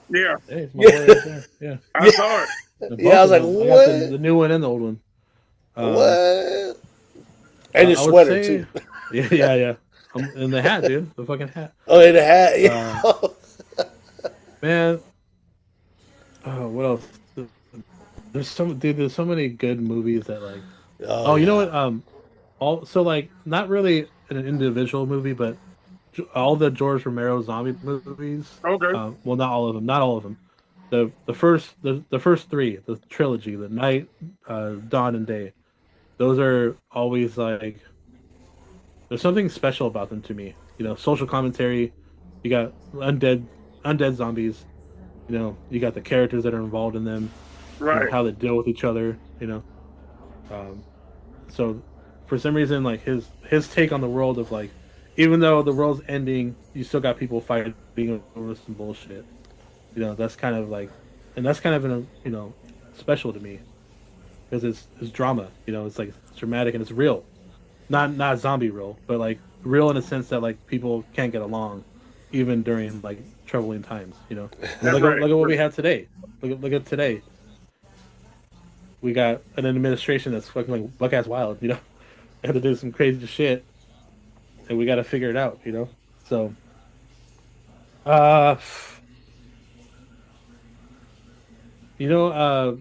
Yeah. hey, it's my boy Yeah. right there. Yeah, I Yeah. saw it. Yeah, I both was of like, them. I got the what? new one and the old one. Um, What? And your I would sweater, say, too. yeah, yeah, yeah. And the hat, dude, the fucking hat. Oh, and the hat. Uh, Yeah. man, what else? There's so many good movies that like. Oh, Oh, you know yeah. what? Also like not really an individual movie, but all the George Romero zombie movies. Okay. Well, not all of them. Not all of them. The first three, the trilogy, the Night, Dawn, and Day. Those are always like there's something special about them to me. Social commentary. You got undead zombies. You got the characters that are involved in them. Right. How they deal with each other. Um, so for some reason, like his take on the world of like, even though the world's ending, you still got people fighting over some bullshit. That's kind of like, and that's kind of special to me because it's drama. It's like it's dramatic and it's real. Not zombie real, but like real in a sense that like people can't get along, even during like troubling times. And That's right. look at what we have today. Look at today. We got an administration that's fucking like buck ass wild. They have to do some crazy shit, and we got to figure it out. So, uh, you know, uh,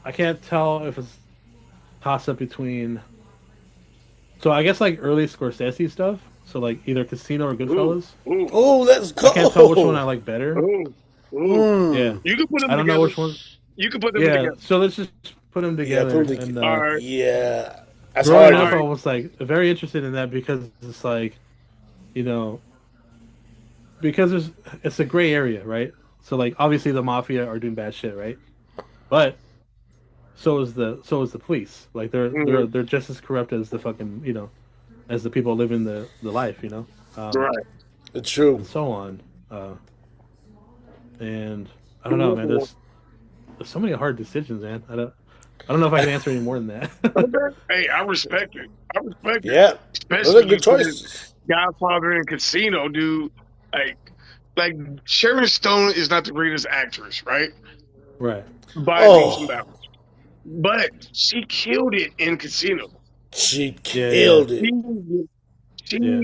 I can't tell if it's toss up between. So I guess like early Scorsese stuff. So like either Casino or Ooh. Goodfellas. Ooh. Oh, let's I can't tell which one I go. like better. Ooh. Ooh. Yeah, Hmm. You can put I them don't know together. which one. You can put them Yeah, together. so let's just put them Yeah, together. put And them All right. yeah. That's growing hard. All up, I right. was like very interested in that because it's like, you know, because it's a gray area, right? So like obviously the mafia are doing bad shit, right? But so is the police. Like they're Mhm. they're they're just as corrupt as the fucking as the people living the life, Right. It's true. and so on. Uh, and I don't know, man. Ooh. There's so many hard decisions, man. I don't know if I can answer any more than that. Okay. Hey, I respect it. I respect it. Yeah. Those Especially are when you good put in choices. Godfather and Casino, dude. Like, like Sharon Stone is not the greatest actress, right? Right. By leaps and Oh, bounds. But she killed it in Casino. she Yeah, yeah, yeah. killed She, it. She Yeah.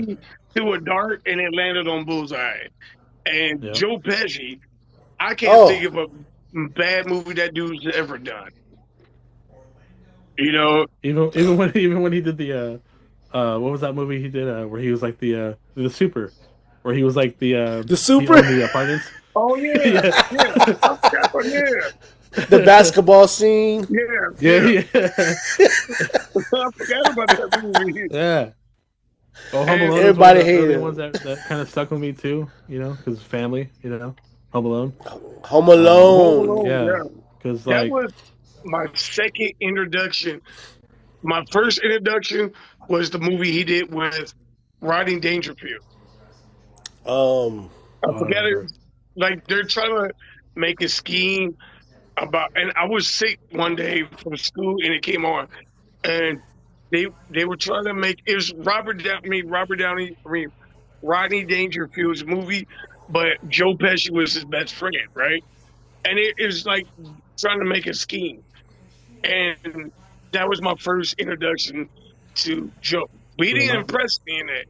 threw a dart and it landed on Bullseye. And Yeah. Joe Pesci, I can't think Oh, of a bad movie that dude's ever done. You know, Even when he did the what was that movie he did where he was like the super, where he was like the he super, owned the apartments. oh yeah, Yeah. yeah, I forgot about yeah, the basketball scene. yeah, Yeah, yeah. yeah. I forgot about that movie. Yeah. Well, Home And Alone is one of Everybody the hated early him. ones that kind of stuck with me too, because family, Home Alone. Home Home Alone. Alone, Yeah, yeah, because that like, was my second introduction. My first introduction was the movie he did with Rodney Dangerfield. Um, I I don't forget it. remember. Like they're trying to make a scheme about, and I was sick one day from school, and it came on, and they were trying to make it was Robert Downey, Rodney Dangerfield's movie, but Joe Pesci was his best friend, right? And it was like trying to make a scheme, and that was my first introduction to Joe. But he didn't Remind, impress me in that.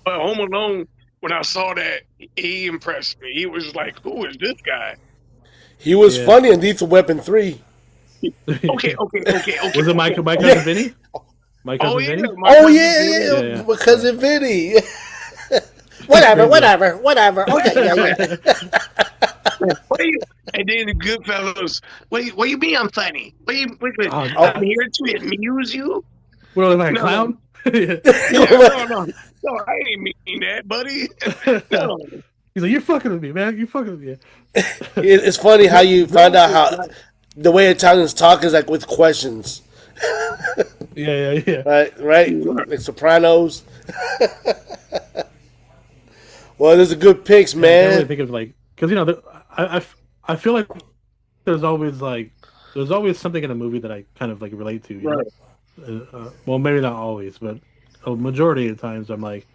But Home Alone, when I saw that, he impressed me. He was like, "Who is this guy?" he was yeah. funny in Lethal Weapon 3. Okay, okay, okay, okay, Was it okay. My Yeah. cousin Vinny? My Oh cousin yeah, Vinny? my Oh cousin yeah, Vinny. Yeah, yeah, yeah, my yeah. cousin Vinny. It's whatever, crazy. whatever, whatever. Okay, yeah, yeah. What do you? And then the Goodfellas. What you mean I'm funny? Oh, I'm Oh, here to amuse you. what am I, a No, no, clown? Yeah. yeah, no, no, no. I ain't mean that, buddy. No, He's like, you're fucking with me, man. You're fucking with me. it's funny how you find Joe out is how not. the way Italians talk is like with questions, Yeah, yeah, yeah. right? Right, like Sopranos. Well, there's a good picks, Yeah, I can't really man. think of like because I feel like there's always like there's always something in a movie that I kind of like relate to. Right. Well, maybe not always, but a majority of times I'm like,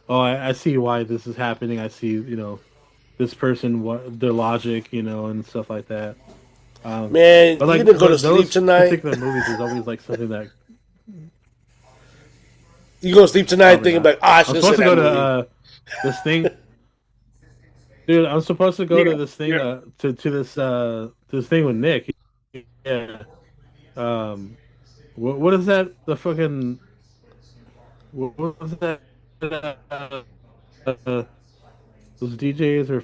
oh, I see why this is happening. I see, this person, what their logic, and stuff like that. Man, But you like, gonna go to but sleep those tonight? particular movies, there's always like something that You gonna sleep tonight probably thinking not. like, ah, I I'm should have supposed said to that go to movie. this thing, dude. I'm supposed to go Yeah, to this thing, yeah. to this thing with Nick. Yeah. Um, what is that? The fucking what was that? Uh, those DJs are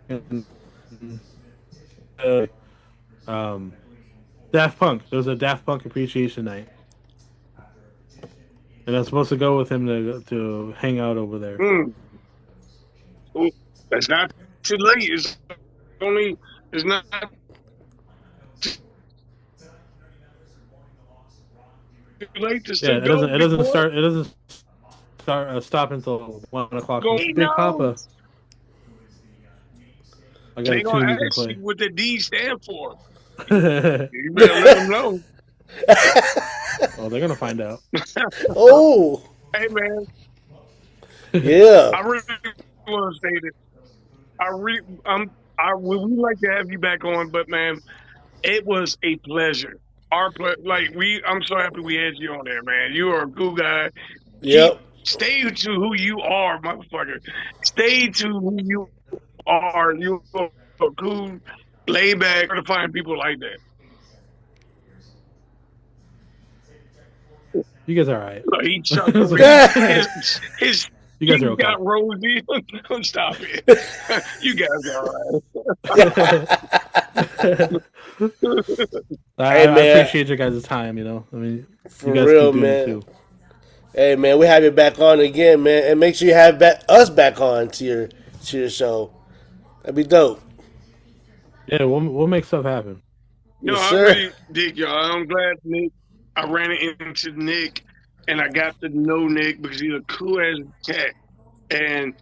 fucking, uh, um, Daft Punk. There was a Daft Punk appreciation night, and I'm supposed to go with him to hang out over there. Mm. Ooh, that's not too late. Only. It's not too late to Yeah, still go before. it doesn't stop until 1 o'clock. Go. Big No. Papa, I got a They gonna tune you can ask you play. what the D stand for. Oh, You better let them know. they're gonna find out. Oh, Hey man, yeah. I really want to say this. I really, I would we like to have you back on, but man, it was a pleasure. I'm so happy we had you on there, man. You are a cool guy. Yep. Stay to who you are, motherfucker. Stay to who you are. You are cool, laid back. Try to find people like that. You guys are alright. Look, he chucked over So, here. Yeah. His you guys are cheeks okay. got rosy. Stop it. You guys are all right. Hey I man, appreciate your guys' time. I mean, you for guys keep real, doing it man. too. Hey man, we have you back on again, man, and make sure you have us back on to your show. That'd be dope. Yeah, we'll make stuff happen. No, Yes, I sir. really dig y'all. I'm glad Nick. I ran into Nick, and I got to know Nick because he's a cool as cat, and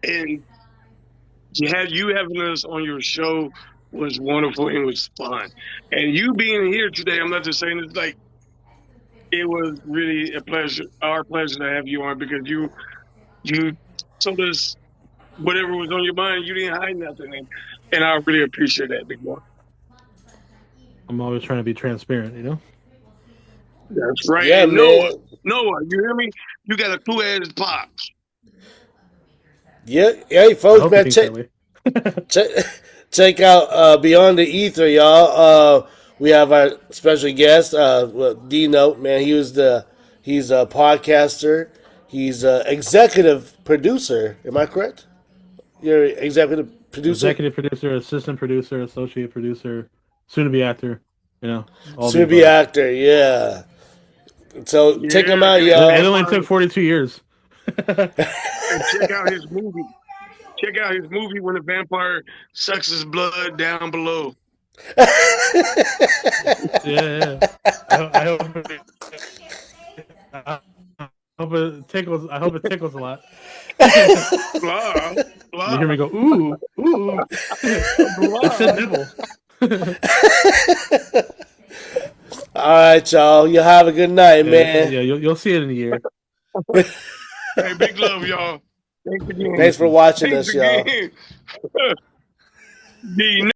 and you having us on your show was wonderful and was fun. And you being here today, I'm not just saying it's like it was really a pleasure, our pleasure to have you on because you told us whatever was on your mind. You didn't hide nothing, and I really appreciate that, big boy. I'm always trying to be transparent. That's right. Yeah, And Noah, man. Noah, you hear me? You got a two-headed pops. Yeah, hey, I folks, hope he man, thinks that way. check, check out Beyond the Ether, y'all. We have our special guest, Dino. Man, he's a podcaster. He's a executive producer. Am I correct? You're executive producer, Executive producer, assistant producer, associate producer, soon to be actor. You know, all the soon to be above. actor. Yeah. So check him Yeah, out, and his It y'all. only vampire. took 42 years. And check out his movie. Check out his movie when the vampire sucks his blood down below. Yeah, yeah. I hope it tickles. I hope it tickles a lot. Blah, You blah, hear me go, ooh, ooh. I said blah. nibble. All right, y'all. You have a good night, man. Yeah, you'll see it in a year. Hey, big love, y'all. Thanks again. Thanks Peace, for peace. watching Thanks us, y'all. again. D